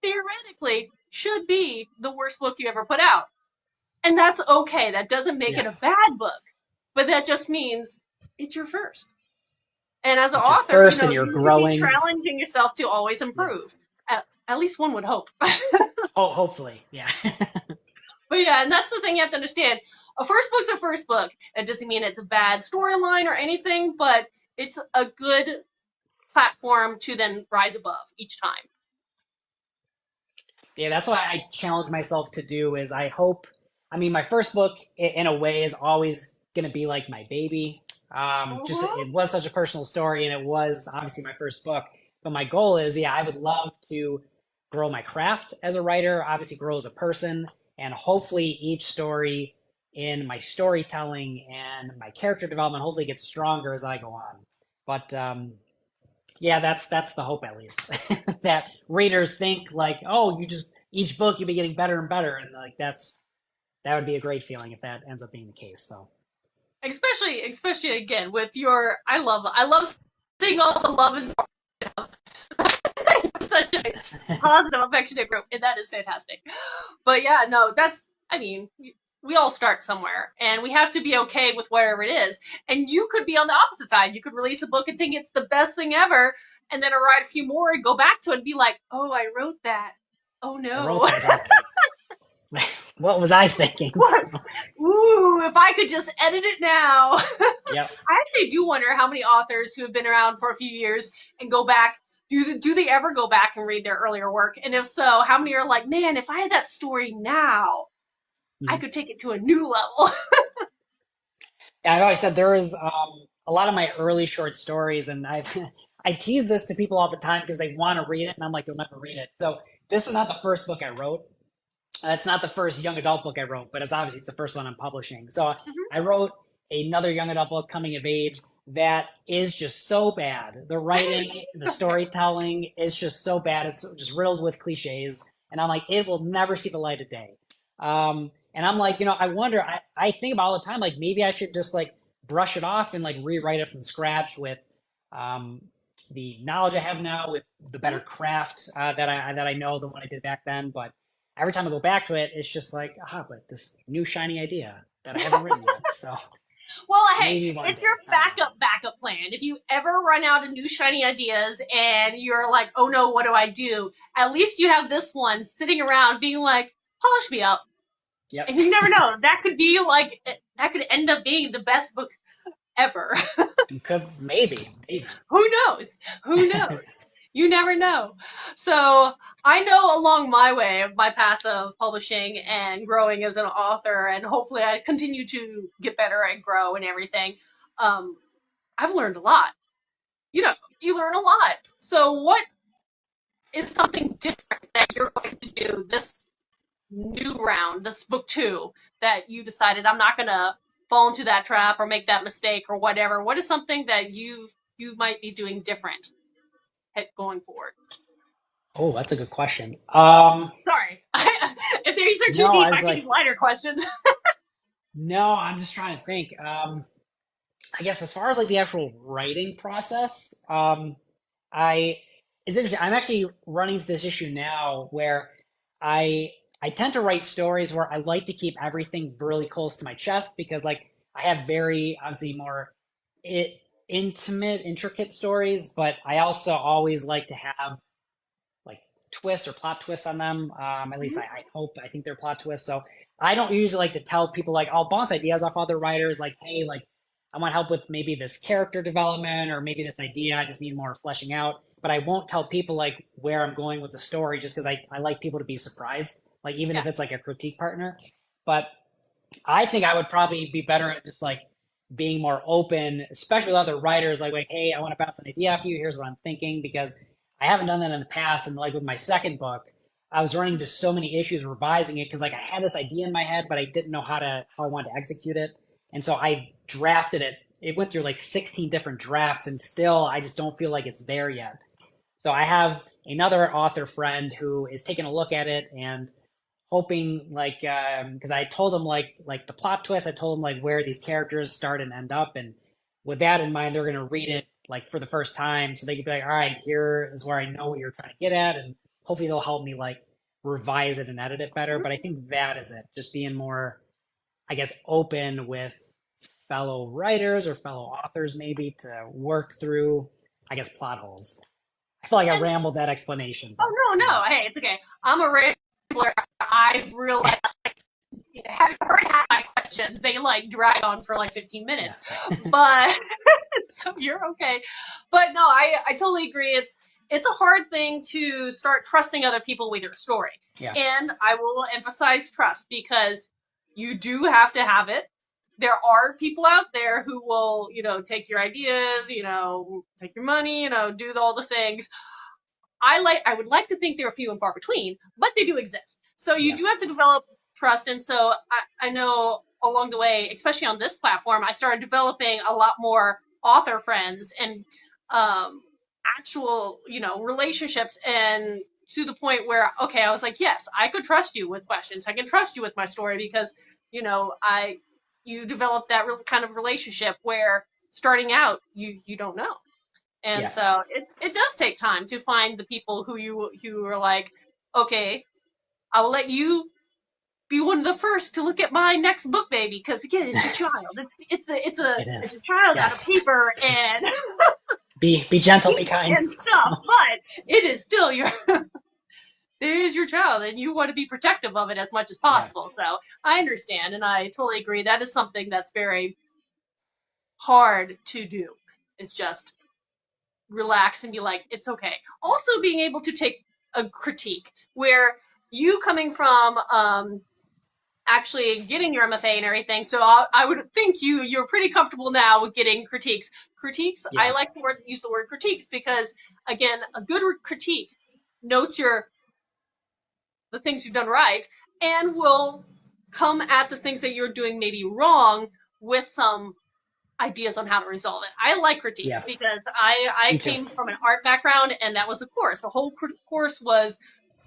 theoretically should be the worst book you ever put out. And that's okay. That doesn't make it Yeah. a bad book, but that just means it's your first. And as an It's your author, first and you're you should be growing. challenging yourself to always Yeah. improve. At least one would hope. Oh, hopefully. Yeah. But yeah, and that's the thing you have to understand. A first book's a first book. It doesn't mean it's a bad storyline or anything, but it's a good platform to then rise above each time. Yeah, that's what I challenge myself to do is I hope, I mean, my first book in a way is always going to be like my baby. Just Mm-hmm. it was such a personal story and it was obviously my first book. But my goal is, yeah, I would love to grow my craft as a writer, obviously grow as a person, and hopefully each story in my storytelling and my character development hopefully gets stronger as I go on. But yeah, that's the hope at least. That readers think like, oh, you just each book you'll be getting better and better, and like that would be a great feeling if that ends up being the case. So Especially again with your, I love seeing all the love and such a positive, affectionate group, and that is fantastic. But yeah, no, I mean, we all start somewhere, and we have to be okay with wherever it is. And you could be on the opposite side. You could release a book and think it's the best thing ever, and then write a few more and go back to it and be like, oh, I wrote that. Oh I wrote no. that. Okay, what was I thinking? What? So, Ooh, if I could just edit it now. yep, I actually do wonder how many authors who have been around for a few years and go back. Do they ever go back and read their earlier work? And if so, how many are like, man, if I had that story now, I mhm. could take it to a new level. Yeah, I've always said there is a lot of my early short stories, and I've I tease this to people all the time because they want to read it, and I'm like, you'll never read it. So this is not the first book I wrote. It's not the first young adult book I wrote, but it's obviously the first one I'm publishing. So I wrote another young adult book coming of age that is just so bad. The writing, the storytelling is just so bad. It's just riddled with cliches. And I'm like, it will never see the light of day. And I'm like, I wonder, I think about all the time, like maybe I should just like brush it off and like rewrite it from scratch with um, the knowledge I have now, with the better craft that I know than what I did back then. But every time I go back to it, it's just like, but this new shiny idea that I haven't written yet. So Well, hey, maybe one it's day. your I don't know. backup plan. If you ever run out of new shiny ideas and you're like, oh no, what do I do? At least you have this one sitting around being like, polish me up. Yep. And you never know. That could be like, that could end up being the best book ever. You could maybe. Who knows? Who knows? You never know. So I know along my way of my path of publishing and growing as an author, and hopefully I continue to get better and grow and everything. Um, I've learned a lot. You know, you learn a lot. So what is something different that you're going to do this new round, this book two, that you decided I'm not gonna fall into that trap or make that mistake or whatever? What is something that you might be doing different going forward? Oh, that's a good question. Sorry, if these are too No, deep, I was I can do like, lighter questions. no, I'm just trying to think. I guess as far as like the actual writing process, I it's interesting. I'm actually running into this issue now where I I tend to write stories where I like to keep everything really close to my chest because like I have very obviously more intimate, intricate stories, but I also always like to have like twists or plot twists on them. At least I hope I think they're plot twists. So I don't usually like to tell people like I'll bounce ideas off other writers like, hey, like I want help with maybe this character development or maybe this idea. I just need more fleshing out. But I won't tell people like where I'm going with the story just because I like people to be surprised. Like even Yeah. if it's like a critique partner. But I think I would probably be better at just like being more open, especially with other writers, like, hey, I want to bounce an idea off you. Here's what I'm thinking, because I haven't done that in the past. And like with my second book, I was running into so many issues revising it because like I had this idea in my head, but I didn't know how I wanted to execute it. And so I drafted it. It went through like 16 different drafts, and still I just don't feel like it's there yet. So I have another author friend who is taking a look at it and hoping like because I told him like the plot twist. I told him like where these characters start and end up, and with that in mind, they're going to read it like for the first time. So they can be like, all right, here is where I know what you're trying to get at. And hopefully they'll help me like revise it and edit it better. But I think that is it. Just being more, I guess, open with fellow writers or fellow authors maybe to work through, I guess, plot holes. I feel like I And rambled that explanation, but oh no, yeah. no, hey, it's okay. I'm a rambler. I've realized having heard half my questions, they like drag on for like 15 Yeah. minutes. But so you're okay. But no, I totally agree. It's a hard thing to start trusting other people with your story. Yeah. And I will emphasize trust because you do have to have it. There are people out there who will, take your ideas, take your money, do all the things. I would like to think they're few and far between, but they do exist. So you Yeah. do have to develop trust. And so I know along the way, especially on this platform, I started developing a lot more author friends and actual, relationships, and to the point where, okay, I was like, yes, I could trust you with questions. I can trust you with my story because, you develop that kind of relationship where starting out, you don't know. And Yeah. so it does take time to find the people who are like, okay, I will let you be one of the first to look at my next book, baby, because again, it's a child. It It's a is. child out of Yes. paper and Be gentle, be kind. and So, stuff, but it is still your there is your child, and you want to be protective of it as much as yeah. possible. So I understand, and I totally agree. That is something that's very hard to do. It's just relax and be like, it's okay. Also, being able to take a critique where you coming from actually getting your MFA and everything, so I would think you're pretty comfortable now with getting critiques. Critiques, I Yeah. like to use the word critiques because again, a good critique notes the things you've done right and will come at the things that you're doing maybe wrong with some ideas on how to resolve it. I like critiques Yeah. because I Me too. came from an art background and that was a course. The whole course was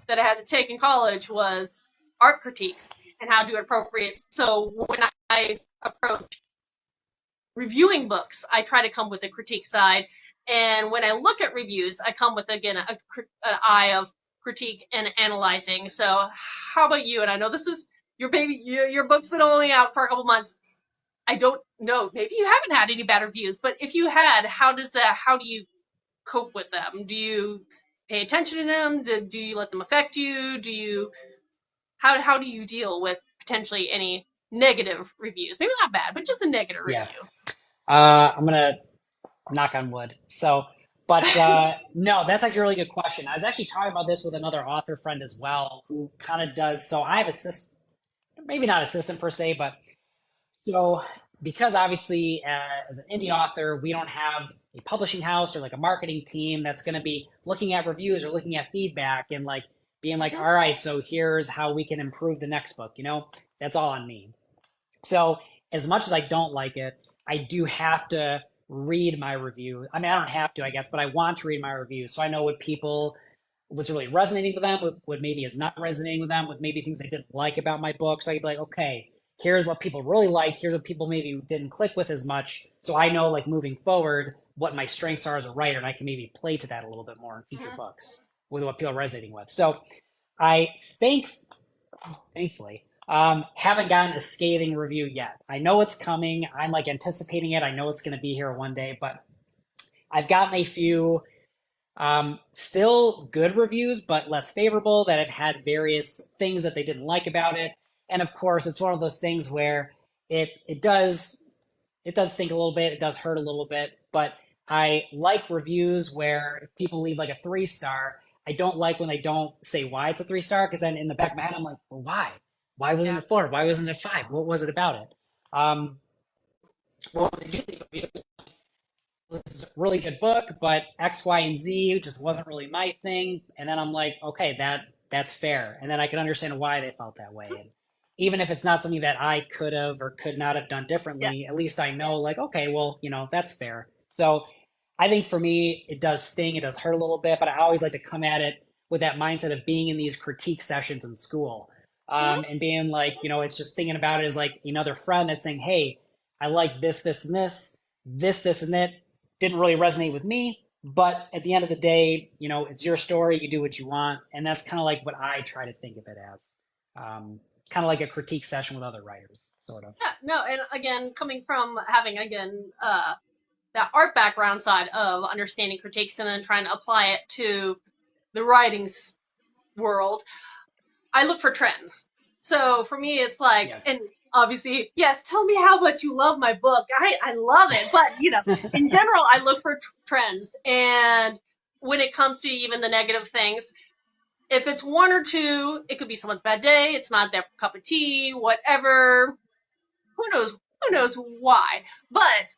that I had to take in college was art critiques and how to do it appropriate. So when I approach reviewing books, I try to come with a critique side. And when I look at reviews, I come with, again, an eye of critique and analyzing. So how about you? And I know this is your baby, your book's been only out for a couple months. I don't know. Maybe you haven't had any bad reviews, but if you had, how do you cope with them? Do you pay attention to them? Do you let them affect you? How do you deal with potentially any negative reviews? Maybe not bad, but just a negative Yeah. review. I'm gonna knock on wood. So, but no, that's actually a really good question. I was actually talking about this with another author friend as well, who kind of does. So I have assist, maybe not assistant per se, but so because obviously as an indie author, we don't have a publishing house or like a marketing team that's going to be looking at reviews or looking at feedback and like being like, Mm-hmm. all right, so here's how we can improve the next book. That's all on me. So as much as I don't like it, I do have to read my review. I mean, I don't have to, I guess, but I want to read my review so I know what's really resonating with them, what maybe is not resonating with them, with maybe things they didn't like about my book. So I would be like, okay, here's what people really like. Here's what people maybe didn't click with as much. So I know, like moving forward, what my strengths are as a writer, and I can maybe play to that a little bit more in future books with what people are resonating with. So I think thankfully. Haven't gotten a scathing review yet. I know it's coming. I'm like anticipating it. I know it's going to be here one day, but I've gotten a few still good reviews, but less favorable that have had various things that they didn't like about it. And of course, it's one of those things where it does stink a little bit. It does hurt a little bit, but I like reviews where if people leave like a 3 star. I don't like when they don't say why it's a 3 star because then in the back of my head I'm like, well, why? Why wasn't Yeah. it 4? Why wasn't it 5? What was it about it? Um, well, it's a really good book, but X, Y, and Z just wasn't really my thing. And then I'm like, okay, that's fair. And then I can understand why they felt that way. And even if it's not something that I could have or could not have done Yeah. differently, at least I know, like, okay, well, that's fair. So I think for me, it does sting, it does hurt a little bit, but I always like to come at it with that mindset of being in these critique sessions in school. Mm-hmm. And being like, it's just thinking about it as like another friend that's saying, hey, I like this, this, and this. this, and that didn't really resonate with me. But at the end of the day, it's your story. You do what you want, and that's kind of like what I try to think of it as, kind of like a critique session with other writers, sort of. Yeah, no, and again, coming from having that art background side of understanding critiques and then trying to apply it to the writing world, I look for trends. So for me, it's like, Yeah. and obviously, yes, tell me how much you love my book. I love it. But, in general, I look for trends. And when it comes to even the negative things, if it's one or two, it could be someone's bad day. It's not their cup of tea, whatever. Who knows why? But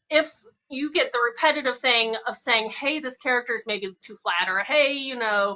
if you get the repetitive thing of saying, hey, this character is maybe too flat, or hey, Yeah.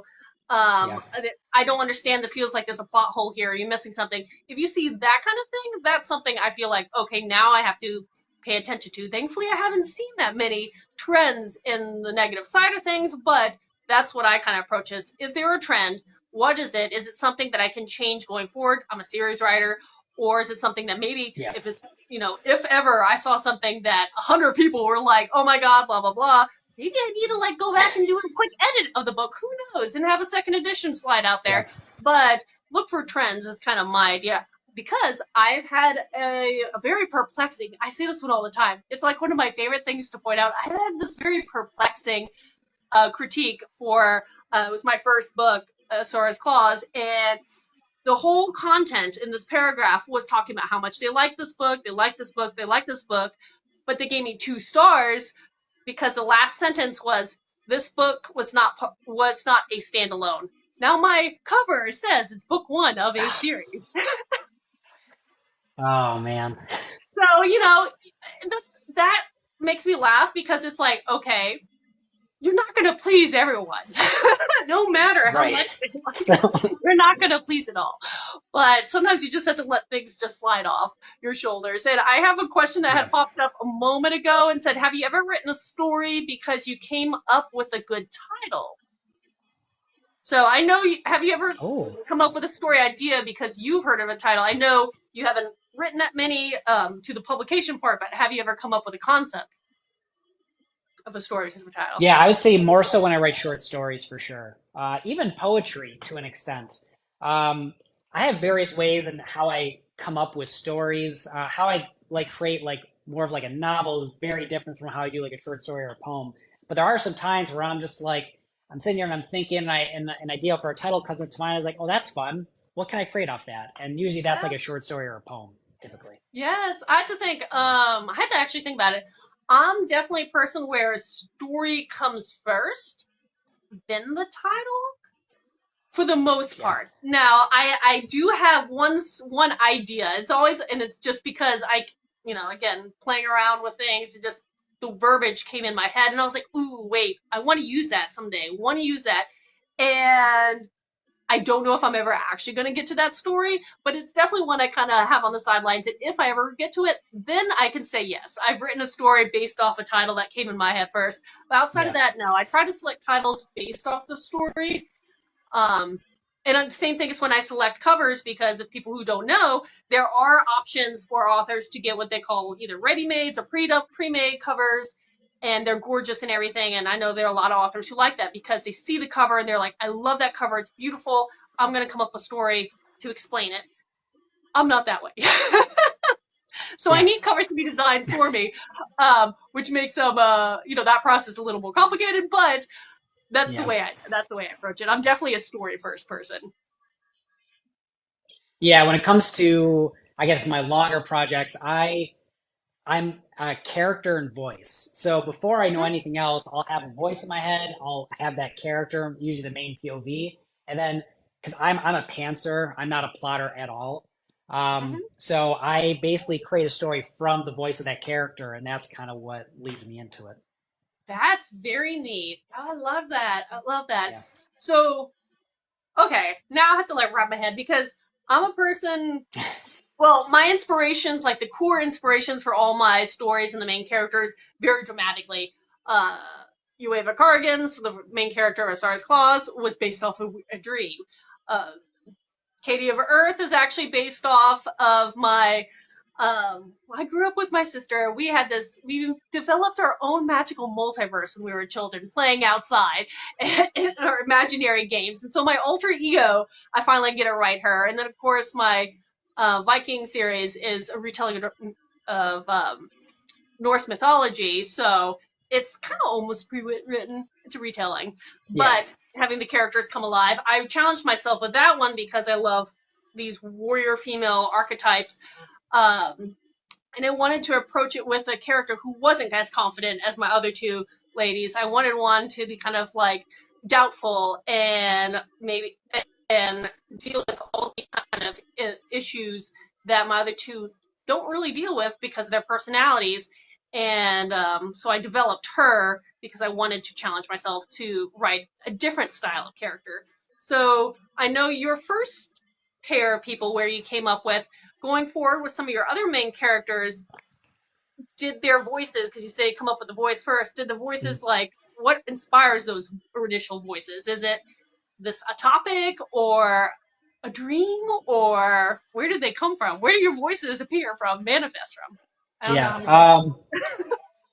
I don't understand, it feels like there's a plot hole here, are you missing something? If you see that kind of thing, that's something I feel like, okay, now I have to pay attention to. Thankfully, I haven't seen that many trends in the negative side of things, but that's what I kind of approach is there a trend? What is it? Is it something that I can change going forward? I'm a series writer. Or is it something that maybe Yeah. if it's, if ever I saw something that 100 people were like, oh my God, blah, blah, blah, maybe I need to like go back and do a quick edit of the book. Who knows? And have a second edition slide out Yeah. there. But look for trends is kind of my idea. Because I've had a very perplexing, I say this one all the time. It's like one of my favorite things to point out. I had this very perplexing critique for, it was my first book, Sora's Claws, and the whole content in this paragraph was talking about how much they like this book, they like this book, they like this book, but they gave me 2 stars because the last sentence was, this book was not a standalone. Now my cover says it's book 1 of a series. Oh man. So, that makes me laugh because it's like, okay, you're not going to please everyone. No matter how Right. much they like So it, you're not going to please it all. But sometimes you just have to let things just slide off your shoulders. And I have a question that yeah. had popped up a moment ago and said, have you ever written a story because you came up with a good title? So I know, have you ever Oh. come up with a story idea because you've heard of a title? I know you haven't written that many to the publication part, but have you ever come up with a concept of a story because of a title? Yeah, I would say more so when I write short stories for sure. Even poetry to an extent. I have various ways in how I come up with stories. How I like create like more of like a novel is very different from how I do like a short story or a poem. But there are some times where I'm just like I'm sitting here and I'm thinking and an idea for a title comes into mind. I was like, oh, that's fun. What can I create off that? And usually that's like a short story or a poem, typically. Yes, I had to think. I had to actually think about it. I'm definitely a person where a story comes first, then the title, for the most Yeah. part. Now, I do have one idea. It's always, and it's just because again, playing around with things, it just the verbiage came in my head, and I was like, ooh, wait, I want to use that someday. Want to use that, and I don't know if I'm ever actually going to get to that story, but it's definitely one I kind of have on the sidelines. And if I ever get to it, then I can say yes. I've written a story based off a title that came in my head first. But outside of Yeah. that, no. I try to select titles based off the story. Um, and the same thing is when I select covers, because if people who don't know, there are options for authors to get what they call either ready-mades or pre-made covers, and they're gorgeous and everything. And I know there are a lot of authors who like that because they see the cover and they're like, I love that cover. It's beautiful. I'm going to come up with a story to explain it. I'm not that way. So I Yeah. need covers to be designed for me, which makes that process a little more complicated, but Yeah. that's the way I approach it. I'm definitely a story first person. Yeah, when it comes to, I guess, my longer projects, I'm a character and voice. So before I know Mm-hmm. anything else, I'll have a voice in my head. I'll have that character, usually the main POV, and then because I'm a pantser, I'm not a plotter at all. Mm-hmm. So I basically create a story from the voice of that character, and that's kind of what leads me into it. That's very neat. Oh, I love that. I love that. Yeah. So, okay, now I have to like wrap my head because I'm a person. Well, my inspirations, like the core inspirations for all my stories and the main characters, vary dramatically. Uh, Ueva Carrigan's, the main character of Stars Claus, was based off of a dream. Uh, Katie of Earth is actually based off of my I grew up with my sister. We developed our own magical multiverse when we were children, playing outside in our imaginary games. And so my alter ego, I finally get to write her. And then, of course, my Viking series is a retelling of Norse mythology. So it's kind of almost pre-written. It's a retelling. Yeah. But having the characters come alive, I challenged myself with that one because I love these warrior female archetypes. And I wanted to approach it with a character who wasn't as confident as my other two ladies. I wanted one to be kind of like doubtful and maybe and deal with all the kind of issues that my other two don't really deal with because of their personalities. And so I developed her because I wanted to challenge myself to write a different style of character. So I know your first pair of people where you came up with going forward with some of your other main characters, did their voices, because you say come up with the voice first, did the voices like, what inspires those initial voices? Is it a topic or a dream, or where did they come from? Where do your voices appear from, manifest from? I don't know how many.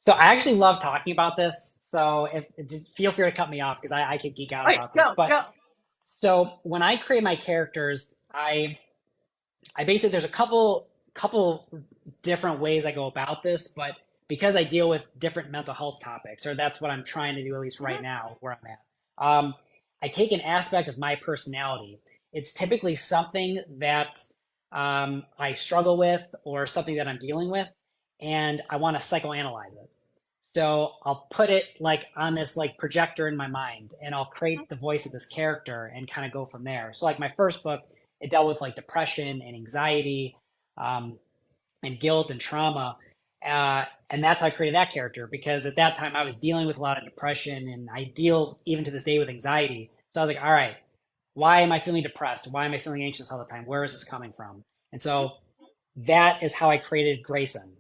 So I actually love talking about this. So feel free to cut me off because I could geek out All right, about this. But go. so when I create my characters, I basically there's a couple different ways I go about this, but because I deal with different mental health topics, or that's what I'm trying to do at least right now where I'm at. I take an aspect of my personality. It's typically something that I struggle with or something that I'm dealing with, and I want to psychoanalyze it. So I'll put it like on this like projector in my mind, and I'll create the voice of this character and kind of go from there. So like my first book, it dealt with like depression and anxiety, um, and guilt and trauma. And that's how I created that character because at that time I was dealing with a lot of depression and I deal even to this day with anxiety. So I was like, all right, why am I feeling depressed? Why am I feeling anxious all the time? Where is this coming from? And so that is how I created Grayson.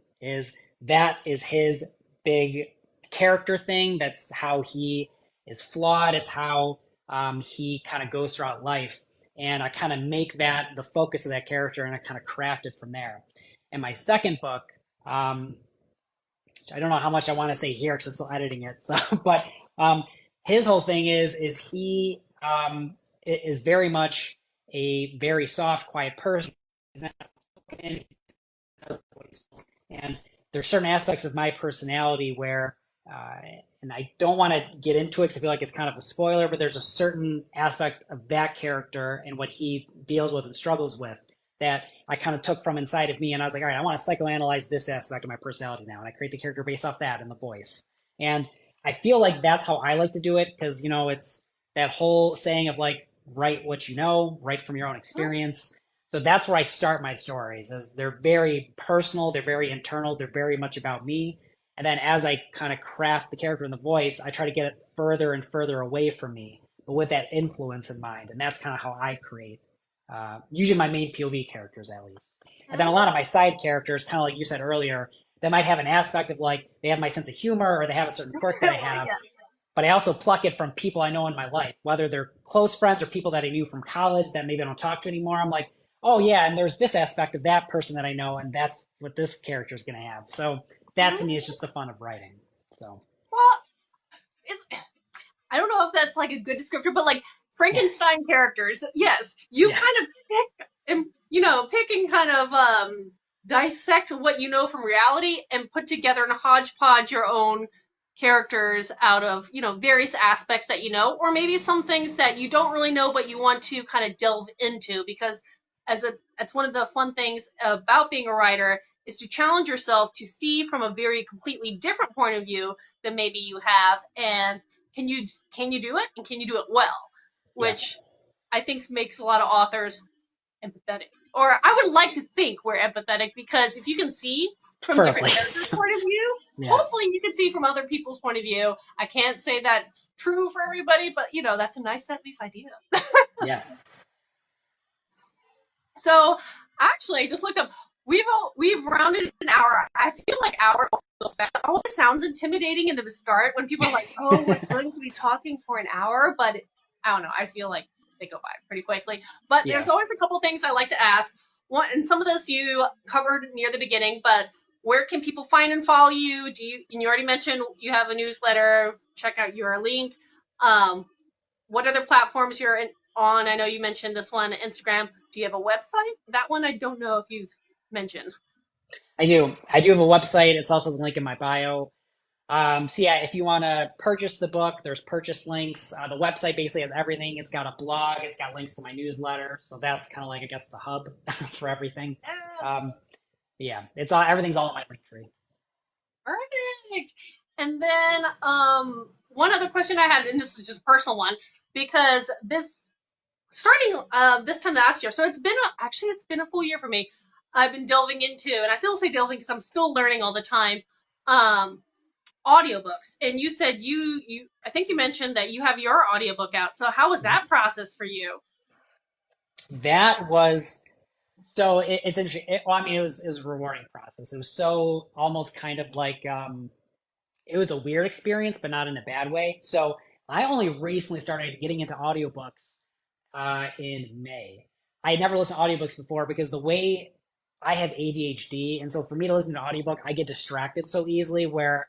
That is his big character thing. That's how he is flawed. It's how he kind of goes throughout life. And I kind of make that the focus of that character and I kind of craft it from there. And my second book, I don't know how much I want to say here because I'm still editing it. So, but his whole thing is he is very much a very soft, quiet person. He's not spoken, and there's certain aspects of my personality where, and I don't want to get into it because I feel like it's kind of a spoiler, but there's a certain aspect of that character and what he deals with and struggles with that I kind of took from inside of me. And I was like, all right, I want to psychoanalyze this aspect of my personality now. And I create the character based off that and the voice. And I feel like that's how I like to do it because, you know, it's that whole saying of like, write what you know, write from your own experience. So that's where I start my stories, as they're very personal, they're very internal, they're very much about me. And then as I kind of craft the character and the voice, I try to get it further and further away from me, but with that influence in mind. And that's kind of how I create, usually my main POV characters at least. And then a lot of my side characters, kind of like you said earlier, they might have an aspect of like they have my sense of humor or they have a certain quirk that I have. But I also pluck it from people I know in my life, whether they're close friends or people that I knew from college that maybe I don't talk to anymore. I'm like, oh yeah, and there's this aspect of that person that I know, and that's what this character is going to have. So that to me is just the fun of writing. So Well, I don't know if that's like a good descriptor, but like Frankenstein characters, yes, you kind of pick and pick and kind of dissect what you know from reality and put together in a hodgepodge your own characters out of various aspects that or maybe some things that you don't really know but you want to kind of delve into because that's one of the fun things about being a writer is to challenge yourself to see from a very completely different point of view than maybe you have, and can you do it, and can you do it well, which I think makes a lot of authors empathetic. Or I would like to think we're empathetic because if you can see from different characters' point of view, hopefully you can see from other people's point of view. I can't say that's true for everybody, but that's a nice at least idea. yeah. So actually, I just looked up. We've rounded an hour. I feel like hour so fast. It always sounds intimidating in the start when people are like, "Oh, we're going to be talking for an hour," but I don't know. I feel like they go by pretty quickly. But there's always a couple things I like to ask. and some of this you covered near the beginning, but where can people find and follow you? And you already mentioned you have a newsletter. Check out your link. Um, what other platforms on? I know you mentioned this one, Instagram. Do you have a website? That one I don't know if you've mentioned. I do. I do have a website. It's also the link in my bio. So yeah, if you want to purchase the book, there's purchase links. The website basically has everything. It's got a blog. It's got links to my newsletter. So that's kind of like, I guess, the hub for everything. Um, yeah, it's all, everything's all in my link tree. Perfect. And then one other question I had, and this is just a personal one, because starting this time last year, so actually it's been a full year for me. I've been delving into, and I still say delving because I'm still learning all the time, um, audiobooks. And you said I think you mentioned that you have your audiobook out. So how was that process for you? That was so it's interesting. Well, I mean, it was a rewarding process. It was so almost kind of like it was a weird experience, but not in a bad way. So I only recently started getting into audiobooks in May. I had never listened to audiobooks before because the way I have ADHD, and so for me to listen to an audiobook, I get distracted so easily where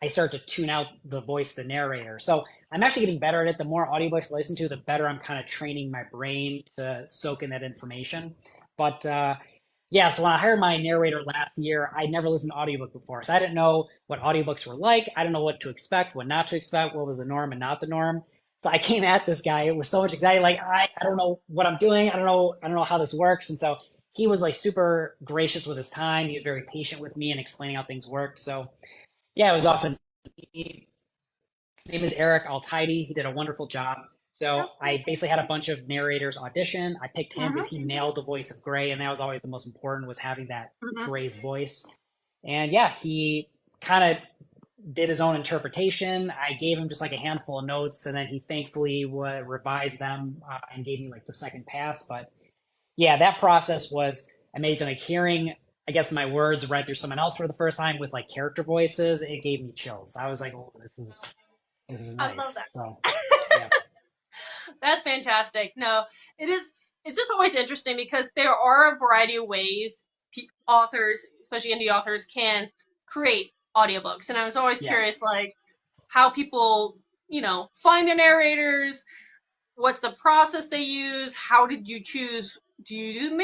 I start to tune out the voice of the narrator. So I'm actually getting better at it. The more audiobooks I listen to, the better I'm kind of training my brain to soak in that information. But yeah, so when I hired my narrator last year, I'd never listened to audiobook before. So I didn't know what audiobooks were like. I didn't know what to expect, what not to expect, what was the norm and not the norm. So I came at this guy with so much anxiety, like I don't know what I'm doing. I don't know how this works. And so he was like super gracious with his time. He was very patient with me and explaining how things worked. So yeah, it was awesome. His name is Eric Altidy. He did a wonderful job. So I basically had a bunch of narrators audition. I picked him because he nailed the voice of Gray, and that was always the most important, was having that Mm-hmm. Gray's voice. And yeah, he kind of did his own interpretation. I gave him just like a handful of notes, and then he thankfully would revise them and gave me like the second pass. But yeah, that process was amazing. Like hearing, I guess, my words read through someone else for the first time with like character voices, it gave me chills. I was like, oh, this is I love nice. that. So yeah, That's fantastic. No, it is. It's just always interesting because there are a variety of ways authors, especially indie authors, can create audiobooks. And I was always yeah, curious, like, how people, find their narrators, what's the process they use, how did you choose, do you do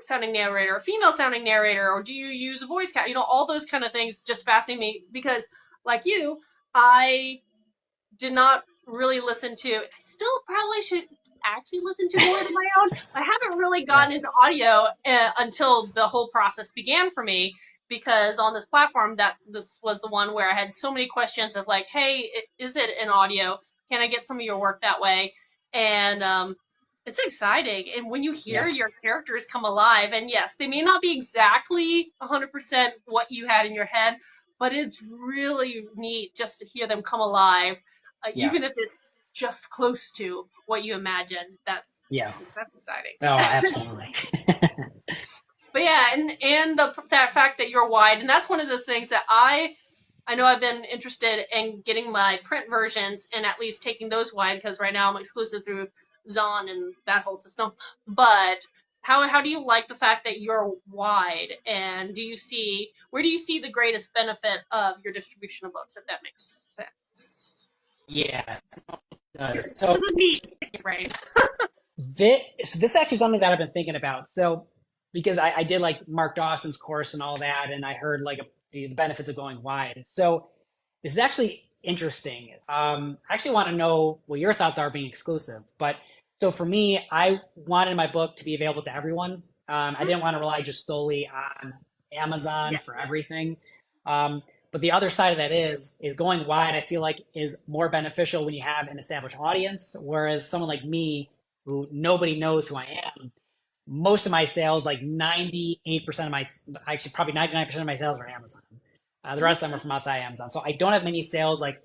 sounding narrator, or female sounding narrator, or do you use a voice cat? All those kind of things just fascinate me because, like you, I did not really listen to. I still probably should actually listen to more than my own. I haven't really yeah, gotten into audio until the whole process began for me because on this platform that this was the one where I had so many questions of like, hey, is it an audio? Can I get some of your work that way? And it's exciting. And when you hear yeah, your characters come alive, and yes, they may not be exactly 100% what you had in your head, but it's really neat just to hear them come alive yeah, even if it's just close to what you imagine. yeah. That's exciting. Oh, absolutely. But yeah, and that fact that you're wide, and that's one of those things that I know I've been interested in getting my print versions and at least taking those wide because right now I'm exclusive through Zon and that whole system. But how do you like the fact that you're wide, and where do you see the greatest benefit of your distribution of books, if that makes sense? Yeah, it does. This So is neat, right? this is actually something that I've been thinking about. So because I did like Mark Dawson's course and all that, and I heard like the benefits of going wide. So this is actually interesting. I actually want to know what your thoughts are being exclusive. But so for me, I wanted my book to be available to everyone. I didn't want to rely just solely on Amazon Yeah. for everything. Um, but the other side of that is going wide. I feel like is more beneficial when you have an established audience, whereas someone like me, who nobody knows who I am, most of my sales, like 98% of my, actually probably 99% of my sales are Amazon. The rest of them are from outside Amazon. So I don't have many sales like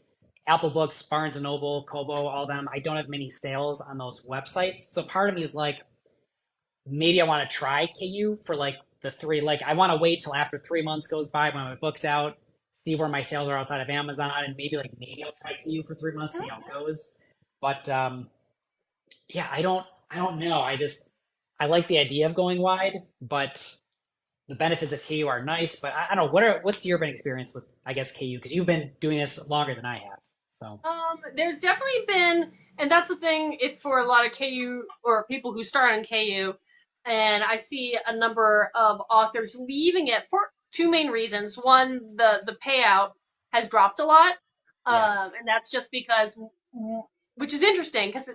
Apple Books, Barnes and Noble, Kobo, all of them. I don't have many sales on those websites. So part of me is like, maybe I want to try KU for like the three. Like I want to wait till after 3 months goes by when my book's out, see where my sales are outside of Amazon, and maybe I'll try KU for 3 months, see how it goes. But yeah, I don't know. I like the idea of going wide, but the benefits of KU are nice. But I don't know what's your been experience with I guess KU because you've been doing this longer than I have. So There's definitely been, and that's the thing, if for a lot of KU or people who start on KU, and I see a number of authors leaving it for two main reasons. One, the payout has dropped a lot, yeah, and that's just because, which is interesting, because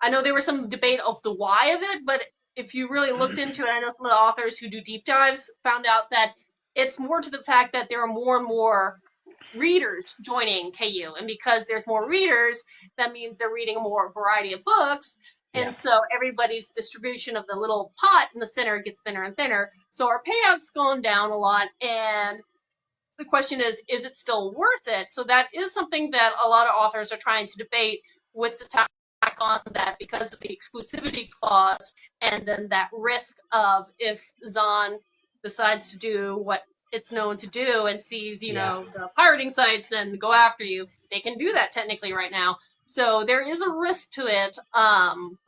I know there was some debate of the why of it, but if you really looked into it, I know some of the authors who do deep dives found out that it's more to the fact that there are more and more readers joining KU. And because there's more readers, that means they're reading a more variety of books. And yeah, so everybody's distribution of the little pot in the center gets thinner and thinner. So our payout's gone down a lot. And the question is it still worth it? So that is something that a lot of authors are trying to debate with the tack on that because of the exclusivity clause and then that risk of if Zahn decides to do what it's known to do and sees, yeah, the pirating sites and go after you, they can do that technically right now. So there is a risk to it,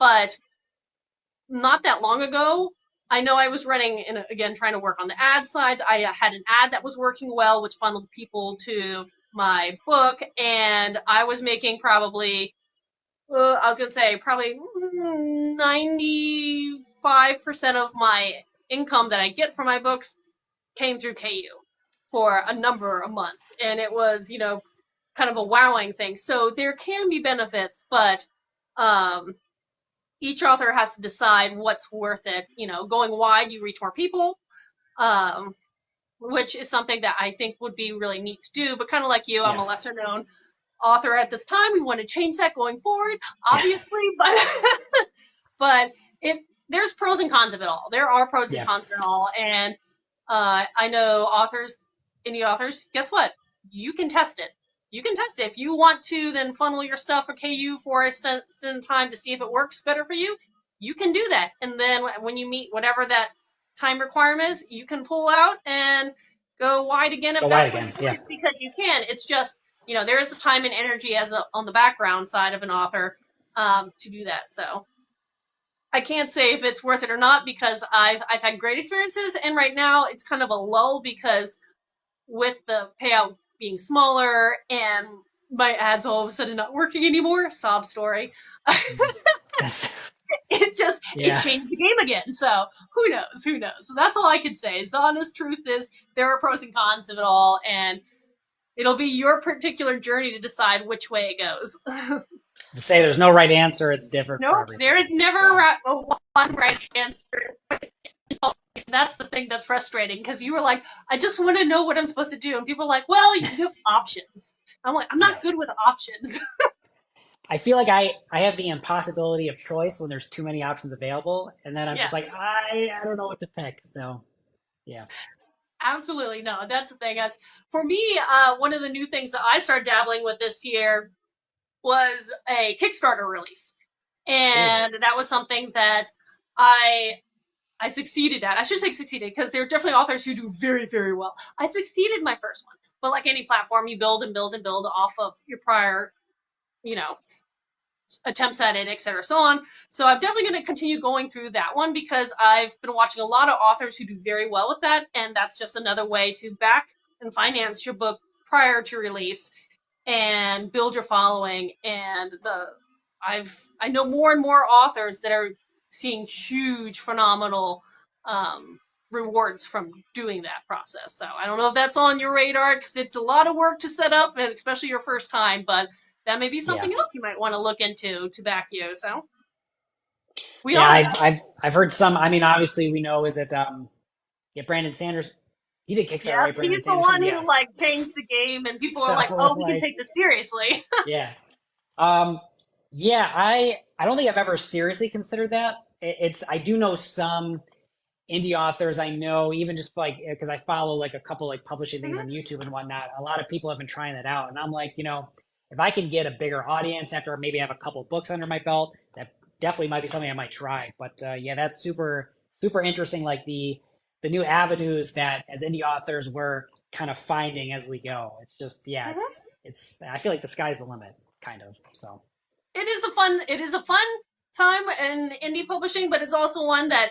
but not that long ago, I know I was running, and again, trying to work on the ad sides. I had an ad that was working well, which funneled people to my book, and I was making probably, I was going to say, probably 95% of my income that I get from my books came through KU for a number of months. And it was, kind of a wowing thing. So there can be benefits, but um, each author has to decide what's worth it. Going wide, you reach more people, um, which is something that I think would be really neat to do. But kind of like you, I'm yeah, a lesser known author at this time. We want to change that going forward, yeah, obviously, but but there's pros and cons of it all. There are pros and yeah. cons of it all, and I know indie authors. Guess what? You can test it. You can test it if you want to. Then funnel your stuff for KU for a stint of time to see if it works better for you. You can do that, and then when you meet whatever that time requirement is, you can pull out and go wide again Let's if go wide that's what you again. Yeah, want, because you can. It's just there is the time and energy on the background side of an author to do that. So I can't say if it's worth it or not because I've had great experiences, and right now it's kind of a lull because with the payout being smaller and my ads all of a sudden not working anymore, sob story. That's, It yeah, changed the game again. So who knows? Who knows? So that's all I can say. The honest truth is there are pros and cons of it all, and it'll be your particular journey to decide which way it goes. to say there's no right answer. It's different for Nope, there everybody. is never So a one right answer. That's the thing that's frustrating because you were like, I just want to know what I'm supposed to do. And people are like, well, you have options. I'm like, I'm yeah, not good with options. I feel like I have the impossibility of choice when there's too many options available, and then I'm Yeah, just like I don't know what to pick. So yeah, absolutely. No, that's the thing. As for me, one of the new things that I started dabbling with this year was a Kickstarter release. ooh, And that was something that I I succeeded at. I should say succeeded because there are definitely authors who do very, very well. I succeeded my first one. But like any platform, you build and build and build off of your prior, you know, attempts at it, et cetera, so on. So I'm definitely going to continue going through that one because I've been watching a lot of authors who do very well with that. And that's just another way to back and finance your book prior to release and build your following. And I know more and more authors that are seeing huge, phenomenal rewards from doing that process. So I don't know if that's on your radar because it's a lot of work to set up, and especially your first time. But that may be yeah, something else you might want to look into to back you. So we yeah. all, I've heard some. I mean, obviously we know is it yeah Brandon Sanders. He did Kickstarter, yeah, right? Brandon he's the Sanderson, one yeah. who like changed the game, and people are like, So oh, we can like take this seriously. yeah. Um, yeah, I don't think I've ever seriously considered that. It's I do know some indie authors I know, even just like because I follow like a couple like publishing things Mhm. on YouTube and whatnot. A lot of people have been trying that out, and I'm like, if I can get a bigger audience after maybe I have a couple books under my belt, that definitely might be something I might try. But yeah, that's super interesting. Like the new avenues that as indie authors we're kind of finding as we go. It's just yeah, Mhm. it's I feel like the sky's the limit, kind of. So It is a fun time in indie publishing, but it's also one that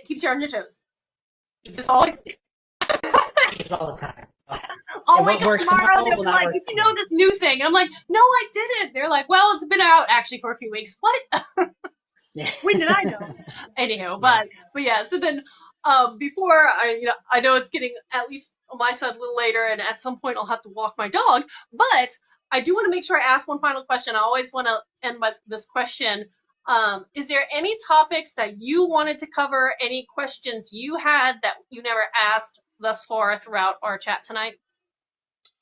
keeps you on your toes. It's all I do. All the time. I'll wake up tomorrow and they'll be like, did you know this new thing? And I'm like, no, I didn't. They're like, well, it's been out actually for a few weeks. What? When did I know? Anyhow, but yeah, so then before I know it's getting at least on my side a little later, and at some point I'll have to walk my dog, but I do want to make sure I ask one final question. I always want to end this question. Is there any topics that you wanted to cover, any questions you had that you never asked thus far throughout our chat tonight?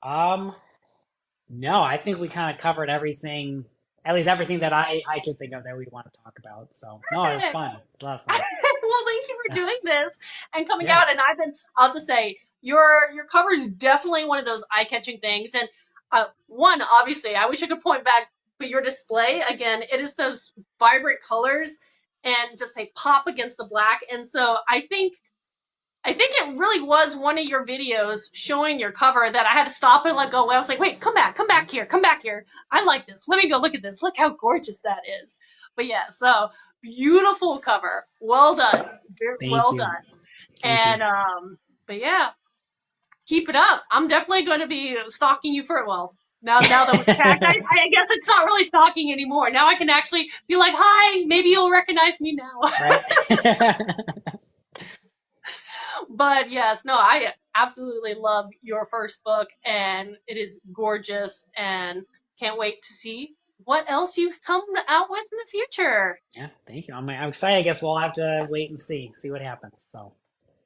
No, I think we kind of covered everything, at least everything that I could think of that we want to talk about. So, no, it was fun. It was a lot of fun. Well, thank you for doing this and coming out. And I'll just say, your cover is definitely one of those eye-catching things. And one, obviously, I wish I could point back, but your display, again, it is those vibrant colors and just they pop against the black. And so I think it really was one of your videos showing your cover that I had to stop and let go. I was like, wait, come back here. I like this. Let me go look at this. Look how gorgeous that is. But yeah, so beautiful cover. Well done. Very well done. And but yeah, keep it up. I'm definitely going to be stalking you for now that we're tagged, I guess it's not really stalking anymore. Now I can actually be like, hi, maybe you'll recognize me now. Right. But yes, no, I absolutely love your first book, and it is gorgeous, and can't wait to see what else you've come out with in the future. Yeah, thank you. I'm excited. I guess we'll have to wait and see what happens. So.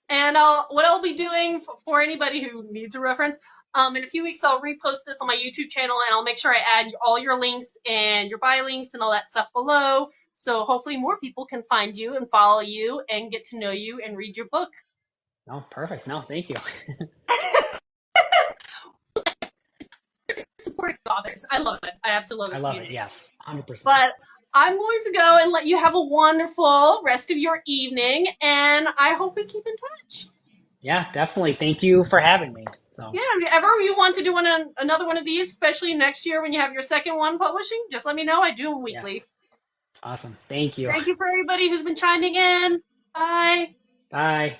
And what I'll be doing for anybody who needs a reference, in a few weeks I'll repost this on my YouTube channel, and I'll make sure I add all your links and your buy links and all that stuff below. So hopefully more people can find you and follow you and get to know you and read your book. Oh, perfect. No, thank you. Supporting authors. I love it. I absolutely love it. Yes, 100%. But I'm going to go and let you have a wonderful rest of your evening, and I hope we keep in touch. Yeah, definitely. Thank you for having me. So. Yeah, if ever you want to do another one of these, especially next year when you have your second one publishing, just let me know. I do them weekly. Yeah. Awesome. Thank you. Thank you for everybody who's been chiming in. Bye. Bye.